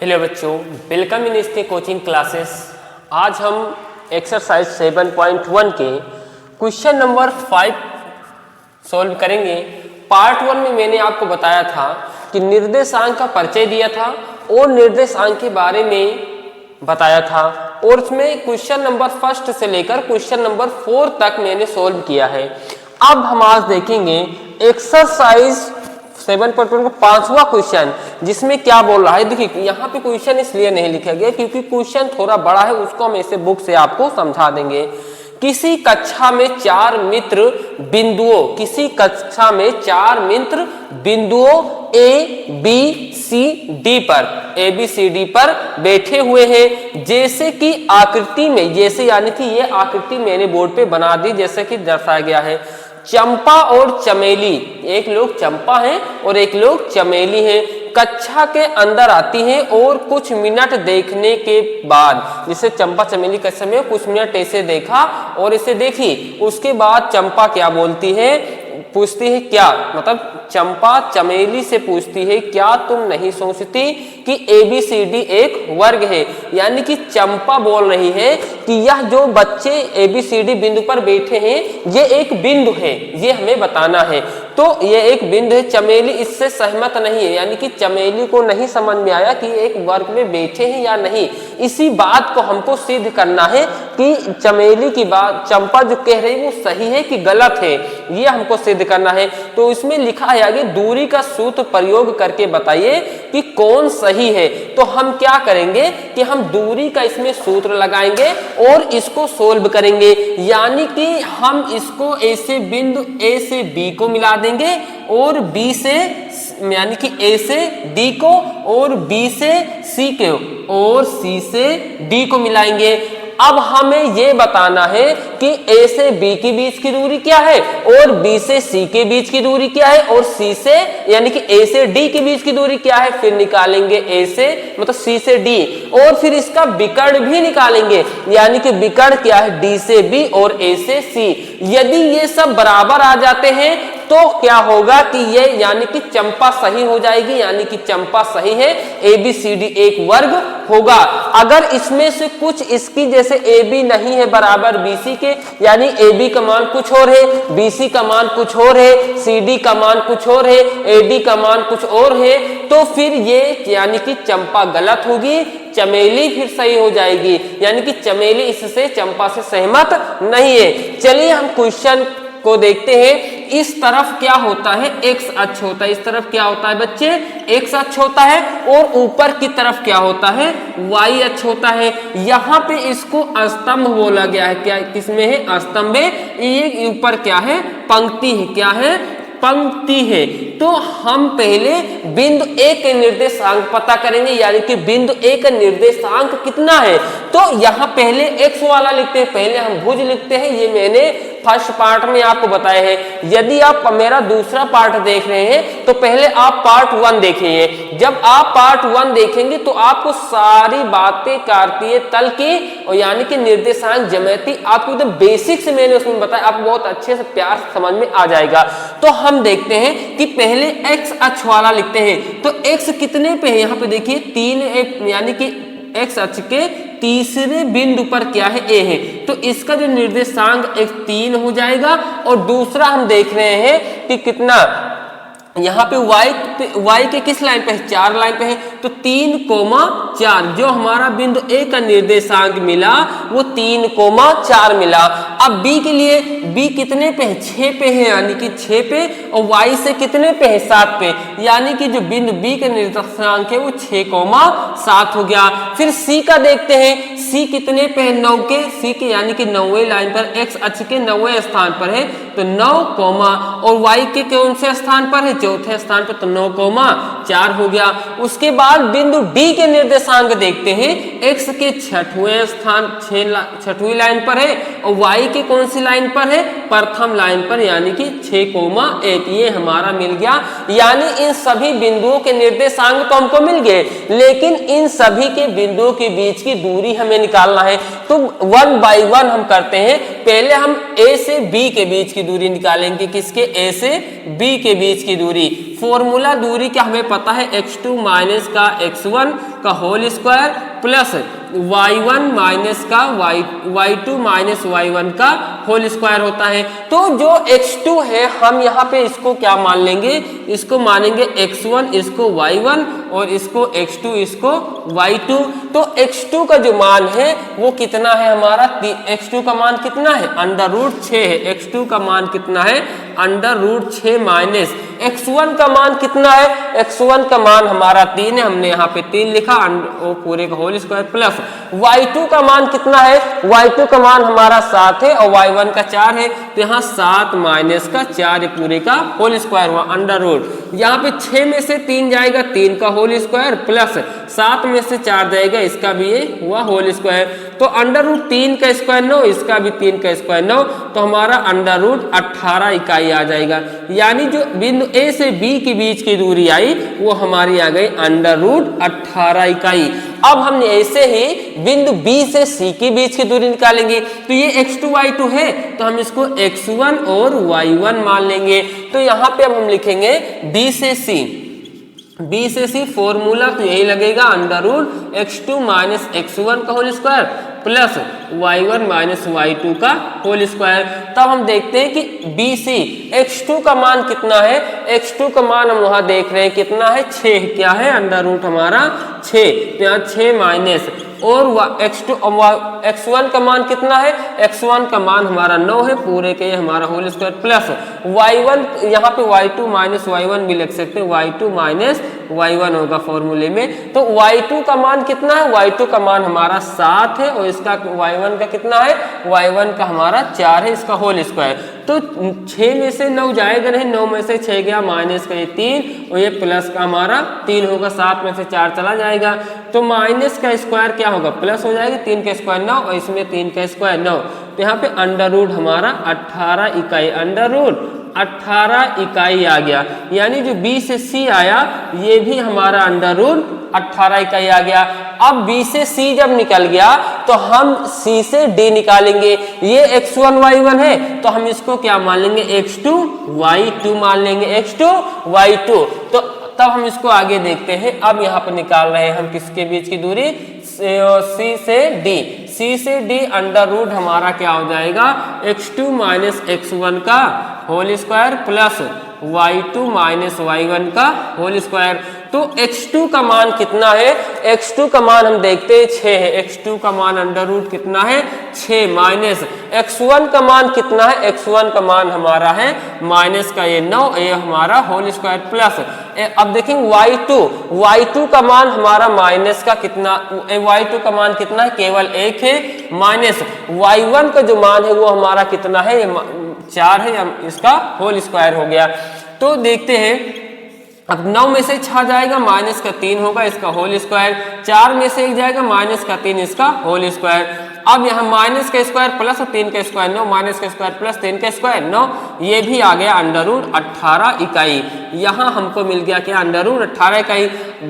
Hello बच्चों, welcome in इसके coaching classes. आज हम एक्सरसाइज 7.1 के क्वेश्चन नंबर 5 सॉल्व करेंगे। पार्ट 1 में मैंने आपको बताया था कि निर्देशांक का परिचय दिया था और निर्देशांक के बारे में बताया था और उसमें क्वेश्चन नंबर 1 से लेकर क्वेश्चन नंबर 4 तक मैंने सॉल्व किया है। अब हम आज देखेंगे एक्सरसाइज 7.1 का 5वां क्वेश्चन, जिसमें क्या बोल रहा है। देखिए यहाँ पे क्वेश्चन इसलिए नहीं लिखा गया क्योंकि क्वेश्चन थोड़ा बड़ा है, उसको हम ऐसे बुक से आपको समझा देंगे। किसी कक्षा में 4 मित्र बिंदुओं ए बी सी डी पर बैठे हुए हैं। जैसे कि आकृति में, जैसे यानी कि ये आकृति मैंने बोर्ड पे बना दी जैसे कि दर्शाया गया है। चंपा और चमेली, एक लोग चंपा हैं और एक लोग चमेली हैं, कक्षा के अंदर आती हैं और कुछ मिनट देखने के बाद, जिसे चंपा चमेली का समय कुछ मिनट ऐसे देखा और इसे देखी, उसके बाद चंपा क्या बोलती है, पूछती है क्या, मतलब चंपा चमेली से पूछती है क्या तुम नहीं सोचती कि ABCD एक वर्ग है। यानी कि चंपा बोल रही है कि यह जो बच्चे ABCD बिंदु पर बैठे हैं ये एक बिंदु है, ये हमें बताना है। तो ये एक बिंदु है। चमेली इससे सहमत नहीं है, यानी कि चमेली को नहीं समझ में आया कि एक वर्ग में बैठे हैं या नहीं। इसी बात को हमको सिद्ध करना है कि चमेली की बात चंपा जो कह रही है वो सही है कि गलत है, ये हमको सिद्ध करना है। तो इसमें लिखा है आगे, दूरी का सूत्र प्रयोग करके बताइए कि कौन सही है। तो हम क्या करेंगे कि हम दूरी का इसमें सूत्र लगाएंगे और इसको सोल्व करेंगे। यानी कि हम इसको ऐसे बिंदु A से B को मिला देंगे और B से, यानी कि A से D को और B से C को और C से D को मिलाएंगे। अब हमें ये बताना है कि A से B के बीच की दूरी क्या है और B से C के बीच की दूरी क्या है और C से, यानी कि A से D के बीच की दूरी क्या है। फिर निकालेंगे A से, मतलब C से D, और फिर इसका विकर्ण भी निकालेंगे, यानी कि विकर्ण क्या है D से B और A से C। यदि ये सब बराबर आ जाते हैं तो क्या होगा कि ये, यानी कि चंपा सही हो जाएगी, यानी कि चंपा सही है, ABCD एक वर्ग होगा। अगर इसमें से कुछ इसकी, जैसे AB नहीं है बराबर BC के, यानी AB का मान कुछ और है, BC का मान कुछ और है, CD का मान कुछ और है, AD का मान कुछ और है, तो फिर ये, यानी कि चंपा गलत होगी, चमेली फिर सही हो जाएगी। यानी कि चमेली इससे, चंपा से सहमत नहीं है। चलिए हम क्वेश्चन को देखते हैं। इस तरफ क्या होता है, x अक्ष होता है। इस तरफ क्या होता है बच्चे, x अक्ष होता है और ऊपर की तरफ क्या होता है, y अक्ष होता है। यहाँ पे इसको स्तंभ बोला गया है। क्या किसमें है, स्तंभ है। ये ऊपर क्या है, पंक्ति है। क्या है, पंक्ति है। तो हम पहले बिंदु A के निर्देशांक पता करेंगे, यानी कि बिंदु A का निर्देशांक कितना है। तो यहाँ पहले x वाला लिखते हैं, पहले हम भुज लिखते हैं। ये मैंने फर्स्ट पार्ट में आपको बताया है। यदि आप मेरा दूसरा पार्ट देख रहे हैं तो पहले आप पार्ट 1 देखिए। जब आप पार्ट 1 देखेंगे तो आपको सारी बातें कार्तीय तल की, और यानी कि निर्देशांक ज्यामिति आपको एकदम बेसिक से मैंने उसमें बताया, आपको बहुत अच्छे से प्यार से समझ में आ जाएगा। तो हम देखते हैं कि पहले x अक्ष वाला लिखते हैं। तो x कितने पे है, यहाँ पे देखिए 3, यानी कि x अक्ष के तीसरे बिंदु पर क्या है, A है। तो इसका जो निर्देशांक 3 हो जाएगा। और दूसरा हम देख रहे हैं कि कितना, यहाँ पे y के किस लाइन पे है, 4 लाइन पे है। तो 3,4 जो हमारा बिंदु A का निर्देशांक मिला वो 3,4 मिला। अब B के लिए, B कितने पे है, 6 पे है, यानी कि 6 पे, और y से कितने पे है, 7 पे, यानी कि जो बिंदु B का निर्देशांक है वो 6,7 हो गया। फिर C का देखते हैं, C कितने पे है, 9 के, C के यानी कि 9वें लाइन पर, x अक्ष के 9वें स्थान पर है, तो 9, और y के कौन से स्थान पर है, चौथे स्थान पर, तो 9,4 हो गया। उसके बाद बिंदु D के निर्देशांक देखते हैं, x के 6वें स्थान, 6वीं लाइन पर है, और y के कौन सी लाइन पर है, प्रथम लाइन पर, यानी कि 6,1। ये हमारा मिल गया। यानी इन सभी बिंदुओं के निर्देशांक तो हमको मिल गए, लेकिन इन सभी के बिंदुओं के बीच की दूरी हमें निकालना है। तो 1 बाय 1 हम करते हैं। पहले हम A से B के बीच की दूरी निकालेंगे, किसके, A से B के बीच की दूरी। फॉर्मूला दूरी क्या हमें पता है, x2 माइनस का x1 का whole square plus y1 minus का y2 माइनस y1 का होल स्क्वायर होता है। तो जो x2 है हम यहाँ पे इसको क्या मान लेंगे, इसको मानेंगे x1, इसको y1 और इसको x2, इसको y2। तो x2 का जो मान है वो कितना है हमारा, x2 का मान कितना है, √6 है। x2 का मान कितना है, √6 माइनस x1 का मान कितना है, x1 का मान हमारा 3 है, हमने यहाँ पे 3 लिखा वो पूरे का होल स्क्वायर प्लस y2 का मान कितना है, y2 का मान हमारा 7 है और y1 का 4 है। तो यहाँ 7 माइनस का 4 पूरे का होल स्क्वायर हुआ √ यहाँ पे 6 में से 3 जाएगा, 3 का होल स्क्वायर प्लस 7 में से 4 जाएगा, इसका भी ये हुआ होल स्क्वायर। तो √3 का स्क्वायर 9, इसका भी 3 का स्क्वायर 9, तो हमारा √18 इकाई आ जाएगा। यानी जो बिंदु ए से बी के बीच की दूरी आई वो हमारी आ गई √18 इकाई। अब हम ऐसे ही बिंदु बी से सी के बीच की दूरी निकालेंगे। तो ये x2 y2 है तो हम इसको x1 और y1 मान लेंगे। तो यहाँ पे अब हम लिखेंगे b से c फॉर्मूला तो यही लगेगा √x2 माइनस x1 का whole square plus y1 minus y2 का होल स्क्वायर। तब हम देखते हैं कि BC x2 का मान कितना है, x2 का मान हम वहां देख रहे हैं कितना है, 6। क्या है, √ हमारा 6, तो यहाँ 6 माइनस और x1 का मान कितना है, x1 का मान हमारा 9 है, पूरे के ये हमारा होल स्क्वायर प्लस y1, यहाँ पे y2 माइनस y1 भी लिख सकते हैं, y2 माइनस y1 होगा फॉर्मूले में। तो y2 का मान कितना है, y2 का मान हमारा 7 है और इसका y1 का कितना है, y1 का हमारा 4 है, इसका होल स्क्वायर। तो 6 में से 9 जाएगा नहीं, 9 में से 6 गया, माइनस का ये 3 और ये प्लस का हमारा 3 होगा, 7 में से 4 चला जाएगा। तो माइनस का स्क्वायर क्या होगा, प्लस हो जाएगा, 3 का स्क्वायर 9 और इसमें 3 का स्क्वायर 9। तो यहाँ पे √ हमारा 18 इकाई, √18 इकाई आ गया। यानी जो B से C आया ये भी हमारा √18 इकाई आ गया। अब B से C जब निकल गया तो हम C से D निकालेंगे। ये x1 y1 है तो हम इसको क्या मान लेंगे, x2 y2 मान लेंगे, x2 y2। तो तब हम इसको आगे देखते हैं। अब यहाँ पर निकाल रहे हैं हम किसके बीच की दूरी, C से D। C से D √ हमारा क्या हो जाएगा, x2 माइनस x1 का whole square plus y2 minus y1 का होल स्क्वायर। तो x2 का मान कितना है, x2 का मान हम देखते हैं 6 है, x2 का मान √ कितना है, 6 माइनस x1 का मान कितना है, x1 का मान हमारा है माइनस का ये 9, ये हमारा होल स्क्वायर प्लस। अब देखेंगे y2 का मान हमारा माइनस का कितना, y2 का मान कितना है, केवल 1 है, माइनस y1 का जो मान है वो हमारा कितना है, 4 है, इसका होल स्क्वायर हो गया। तो देखते हैं, अब 9 में से 6 जाएगा, माइनस का 3 होगा, इसका होल स्क्वायर। 4 में से 1 जाएगा, माइनस का 3, इसका होल स्क्वायर। अब यहाँ माइनस का स्क्वायर प्लस 3 का स्क्वायर 9, माइनस का स्क्वायर प्लस 3 का स्क्वायर 9, ये भी आ गया √18 इकाई। यहाँ हमको मिल गया क्या, √18 इकाई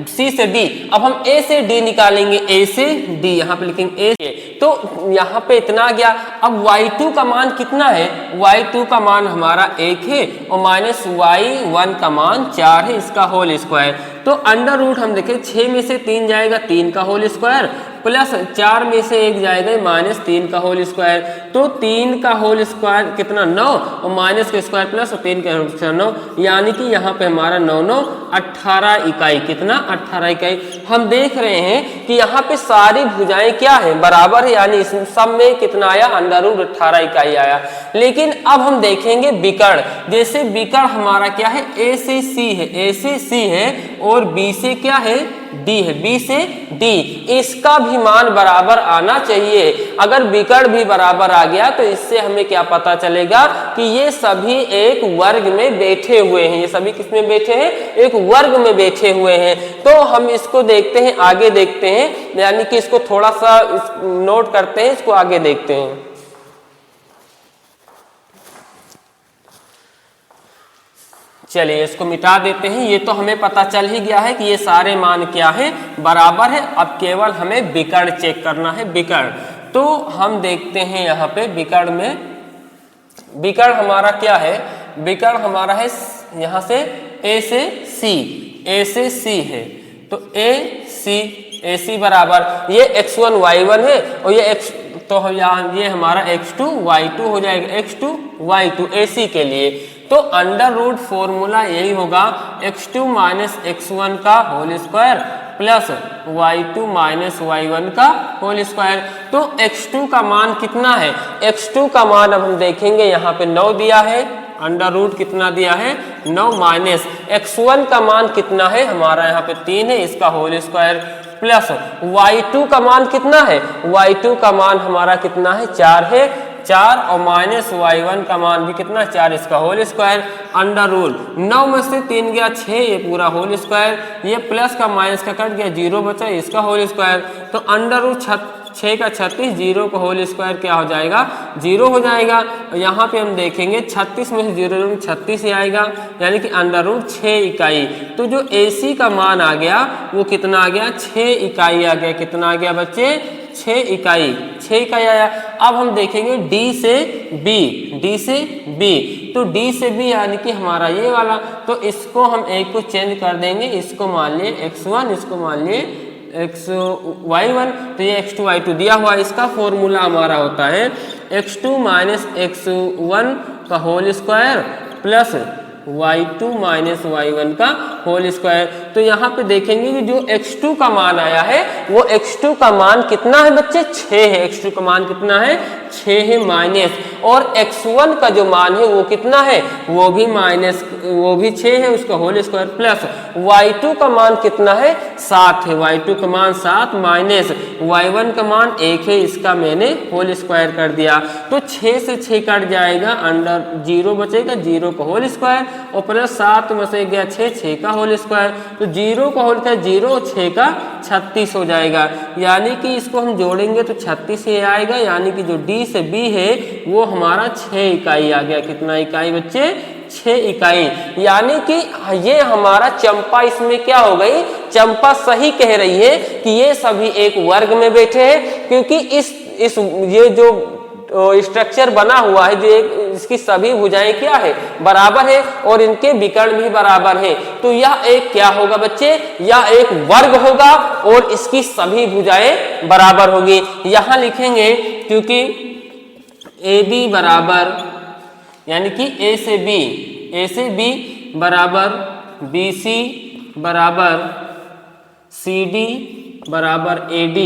C से D। अब हम A से D निकालेंगे, A से D यहाँ पे लिखेंगे A से, तो यहाँ पे इतना आ गया। अब y2 का मान कितना है, y2 का मान हमारा 1 है और माइनस y1 का मान 4 है, इसका होल स्क्वायर। तो √ हम देखें 6 में से 3 जाएगा, 3 का होल स्क्वायर प्लस 4 में से 1 जाएगा, माइनस 3 का होल स्क्वायर। तो 3 का होल स्क्वायर कितना, 9 और माइनस का स्क्वायर प्लस 3 का होल स्क्वायर 9, यानी कि यहाँ पे हमारा 9 18 इकाई, कितना 18 इकाई। हम देख रहे हैं कि यहाँ पे सारी भुजाएं क्या है, बराबर है, यानी इस सब में कितना आया, √18 इकाई आया। लेकिन अब हम देखेंगे विकर्ण, जैसे विकर्ण हमारा क्या है, A से C है, A से C है और B से क्या है, D है, B से D, इसका भी मान बराबर आना चाहिए। अगर विकर्ण भी बराबर आ गया तो इससे हमें क्या पता चलेगा कि ये सभी एक वर्ग में बैठे हुए हैं, ये सभी किस में बैठे हैं, एक वर्ग में बैठे हुए हैं। तो हम इसको देखते हैं, आगे देखते हैं, यानी कि इसको थोड़ा सा नोट करते हैं, इसको आगे देखते हैं। चलिए इसको मिटा देते हैं। ये तो हमें पता चल ही गया है कि ये सारे मान क्या है, बराबर है। अब केवल हमें विकर्ण चेक करना है, विकर्ण। तो हम देखते हैं यहाँ पे विकर्ण में, विकर्ण हमारा क्या है, विकर्ण हमारा है यहाँ से A से ए से सी है, तो ए सी बराबर ये x1 y1 है और ये x, तो यहाँ ये हमारा x2 y2 हो जाएगा, x2 y2 AC के लिए। तो अंडर रूट फॉर्मूला यही होगा x2 माइनस x1 का whole square plus y2 minus y1 का होल स्क्वायर। तो x2 का मान कितना है, x2 का मान अब हम देखेंगे, यहाँ पे 9 दिया है, अंडर रूट कितना दिया है 9 माइनस x1 का मान कितना है हमारा यहाँ पे 3 है, इसका होल स्क्वायर प्लस y2 का मान कितना है, y2 का मान हमारा कितना है 4 है, 4 और माइनस y1 का मान भी कितना 4, इसका होल स्क्वायर अंडर रूल 9 में से 3 गया 6, ये पूरा होल स्क्वायर, ये प्लस का माइनस का कट गया 0 बचा, इसका होल स्क्वायर। तो अंडर रूट 6 का 36, 0 का होल स्क्वायर क्या हो जाएगा 0 हो जाएगा। यहाँ पे हम देखेंगे 36 में से 0 36 ही आएगा, यानी कि अंडर रूट 6 इकाई। तो जो AC का मान आ गया वो कितना आ गया 6 इकाई आ गया। कितना आ गया बच्चे 6 इकाई, 6 इकाई आया। अब हम देखेंगे D से B, तो D से B यानी कि हमारा ये वाला, तो इसको हम एक को चेंज कर देंगे, इसको मान लिए x1, इसको मान लिए y1, तो ये x2 y2 दिया हुआ, इसका फॉर्मूला हमारा होता है x2 माइनस x1 का whole square plus y2 minus y1 का होल स्क्वायर। तो यहाँ पे देखेंगे कि जो x2 का मान आया है वो x2 का मान कितना है बच्चे 6 है, x2 का मान कितना है 6 है माइनस, और x1 का जो मान है वो कितना है वो भी माइनस, वो भी 6 है, उसका होल स्क्वायर प्लस y2 का मान कितना है 7 है, y2 का मान 7 माइनस y1 का मान 1 है, इसका मैंने होल स्क्वायर कर दिया। तो 6 से 6 कट जाएगा, अंडर 0 बचेगा, 0 का होल स्क्वायर और प्लस 7 में से गया 6 का होल स्क्वायर, तो 0 का होल स्क्वायर 0, 6 का 36 हो जाएगा, यानी कि इसको हम जोड़ेंगे तो 36 ही आएगा, यानी कि जो D से B है वो हमारा 6 इकाई आ गया। कितना इकाई बच्चे 6 इकाई, यानी कि ये हमारा चंपा इसमें क्या हो गई, चंपा सही कह रही है कि ये सभी एक वर्ग में बैठे हैं, क्योंकि इस ये जो स्ट्रक्चर बना हुआ है, जो इसकी सभी भुजाएं क्या है बराबर है और इनके विकर्ण भी बराबर है, तो यह एक क्या होगा बच्चे, यह एक वर्ग होगा और इसकी सभी भुजाएं बराबर होगी। यहां लिखेंगे क्योंकि AB बराबर, यानी कि A से B बराबर BC बराबर CD बराबर AD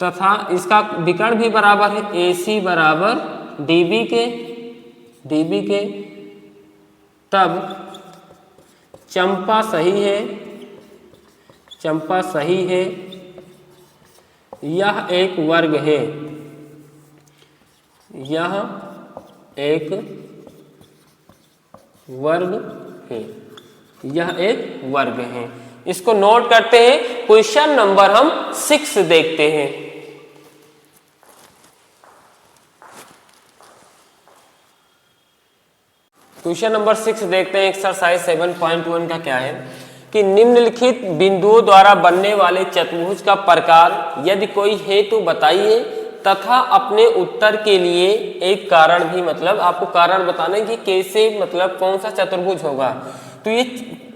तथा इसका विकर्ण भी बराबर है AC बराबर DB के, तब चंपा सही है, यह एक वर्ग है, यह एक वर्ग है। इसको नोट करते हैं। क्वेश्चन नंबर हम 6 देखते हैं। क्वेश्चन नंबर 6 देखते हैं। एक्सरसाइज 7.1 का क्या है कि निम्नलिखित बिंदुओं द्वारा बनने वाले चतुर्भुज का प्रकार यदि कोई है तो बताइए, तथा अपने उत्तर के लिए एक कारण भी, मतलब आपको कारण बताना है कि कैसे, मतलब कौन सा चतुर्भुज होगा। तो ये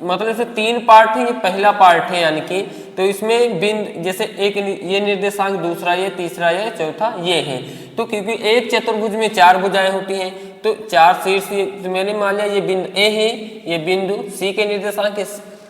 मतलब से 3 पार्ट है, ये पहला पार्ट है, यानी कि तो इसमें बिंदु जैसे एक ये निर्देशांक, दूसरा ये, तीसरा ये, चौथा ये है। तो क्योंकि एक चतुर्भुज में 4 भुजाएं होती हैं, तो 4 शीर्ष, तो मैंने मान लिया ये बिंदु ए है, ये बिंदु सी के निर्देशांक है,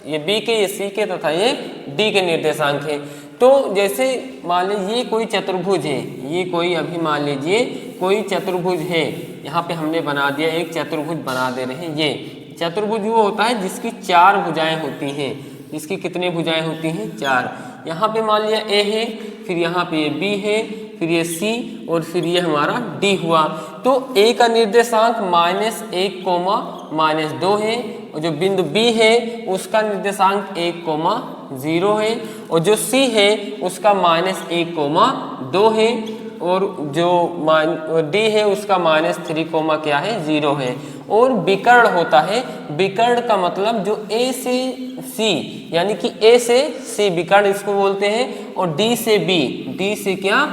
ये बी के, ये सी के, तथा ये डी के निर्देशांक है। तो जैसे मान लीजिए ये कोई चतुर्भुज है, ये कोई, अभी मान लीजिए कोई चतुर्भुज है, यहाँ पे हमने बना दिया, एक चतुर्भुज बना दे रहे हैं। ये चतुर्भुज वो होता है जिसकी 4 भुजाएं होती हैं, जिसकी कितने भुजाएं होती हैं 4। यहाँ पे मान लिया ए है, फिर यहाँ पे ये बी है, फिर ये सी, और फिर ये हमारा डी हुआ। तो ए का निर्देशांक -1, -2 है, और जो बिंदु बी है उसका निर्देशांक 1, 0 है, और जो सी है उसका -1, 2 है, और जो डी है उसका -3, क्या है 0 है। और विकर्ण होता है, विकर्ण का मतलब जो ए से सी, यानी कि ए से सी विकर्ण इसको बोलते हैं, और डी से बी, डी से क्या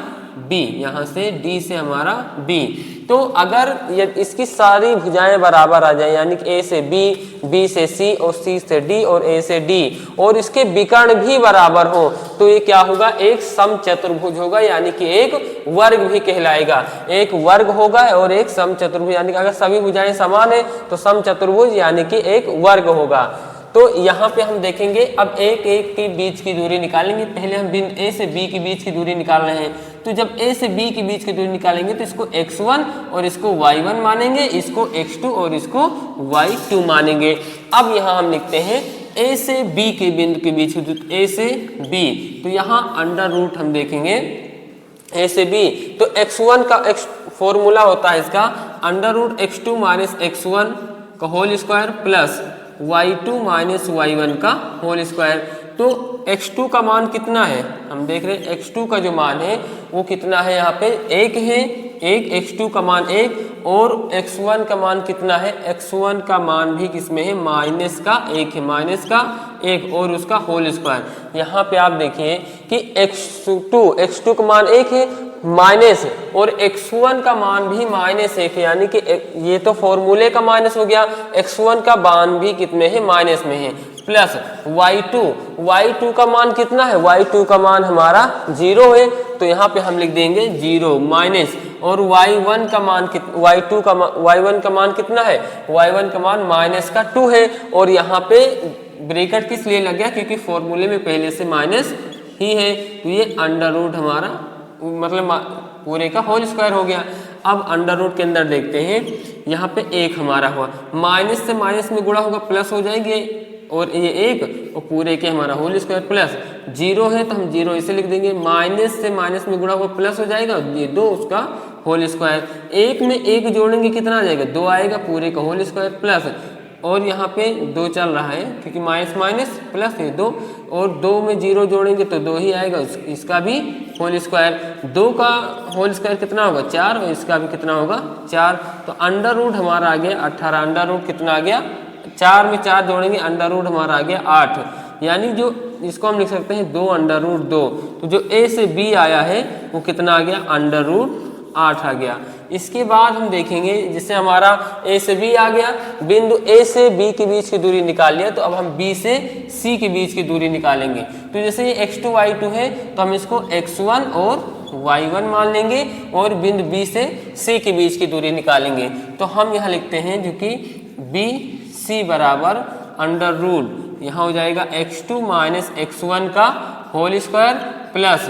बी, यहाँ से डी से हमारा बी। तो अगर इसकी सारी भुजाएं बराबर आ जाए, यानी कि ए से बी, बी से सी और सी से डी और ए से डी, और इसके विकर्ण भी बराबर हो, तो ये क्या होगा, एक समचतुर्भुज होगा, यानी कि एक वर्ग भी कहलाएगा। एक वर्ग होगा और एक समचतुर्भुज, यानी कि अगर सभी भुजाएं समान है तो समचतुर्भुज यानी कि एक वर्ग होगा। तो यहाँ पे हम देखेंगे, अब एक एक के बीच की दूरी निकालेंगे। पहले हम बिंदु ए से बी के बीच की दूरी निकाल रहे हैं, तो जब ए से बी के बीच की दूरी निकालेंगे तो इसको x1 और इसको y1 मानेंगे, इसको x2 और इसको y2 मानेंगे। अब यहाँ हम लिखते हैं ए से बी के बिंदु के बीच की दूरी, ए से बी, तो यहाँ अंडर रूट हम देखेंगे ए से बी, तो x1 का फॉर्मूला होता है इसका under root x2 minus x1 का whole square plus y2 minus y1 का होल स्क्वायर। तो x2 का मान कितना है, हम देख रहे हैं x2 का जो मान है वो कितना है, यहाँ पे 1 है, एक x2 का मान 1, और x1 का मान कितना है, x1 का मान भी किसमें है, माइनस का 1 है, माइनस का 1 और उसका होल स्क्वायर। यहाँ पे आप देखिए कि x2 का मान 1 है माइनस, और x1 का मान भी माइनस 1 है, यानी कि ये तो फॉर्मूले का माइनस हो गया, x1 का मान भी कितने है, माइनस में है, प्लस y2 का मान कितना है, y2 का मान हमारा 0 है, तो यहाँ पे हम लिख देंगे 0 माइनस, और y1 का मान y1 का मान कितना है, y1 का मान माइनस का 2 है, और यहाँ पे ब्रैकेट किस लिए लग गया, क्योंकि फॉर्मूले में पहले से माइनस ही है, तो ये अंडर रूट हमारा मतलब पूरे का होल स्क्वायर हो गया। अब अंडर रूट के अंदर देखते हैं, यहाँ पे 1 हमारा हुआ, माइनस से माइनस में गुणा होगा प्लस हो जाएंगे, और ये 1 और पूरे के हमारा होल स्क्वायर प्लस 0 है तो हम 0 इसे लिख देंगे, माइनस से माइनस में गुणा होगा प्लस हो जाएगा, ये 2 उसका होल स्क्वायर, 1 में 1 जोड़ेंगे कितना आ जाएगा, 2 आएगा, पूरे का होल स्क्वायर प्लस, और यहाँ पे 2 चल रहा है क्योंकि माइनस माइनस प्लस है 2, और 2 में 0 जोड़ेंगे तो 2 ही आएगा, इसका भी होल स्क्वायर, 2 का होल स्क्वायर कितना होगा 4, और इसका भी कितना होगा 4, तो अंडर रूट हमारा आ गया 18, अंडर रूट कितना आ गया, 4 में 4 जोड़ेंगे, अंडर रूट हमारा आ गया 8, यानी जो इसको हम लिख सकते हैं 2 अंडर रूट 2, तो जो ए से बी आया है वो कितना आ गया, अंडर रूट 8 आ गया। इसके बाद हम देखेंगे, जिससे हमारा ए से बी आ गया, बिंदु ए से बी के बीच की दूरी निकाल लिया, तो अब हम बी से सी के बीच की दूरी निकालेंगे। तो जैसे ये x2 y2 है तो हम इसको x1 और y1 मान लेंगे, और बिंदु बी से सी के बीच की दूरी निकालेंगे। तो हम यहाँ लिखते हैं जो कि बी सी बराबर अंडर रूट, यहाँ हो जाएगा x2 माइनस x1 का whole square plus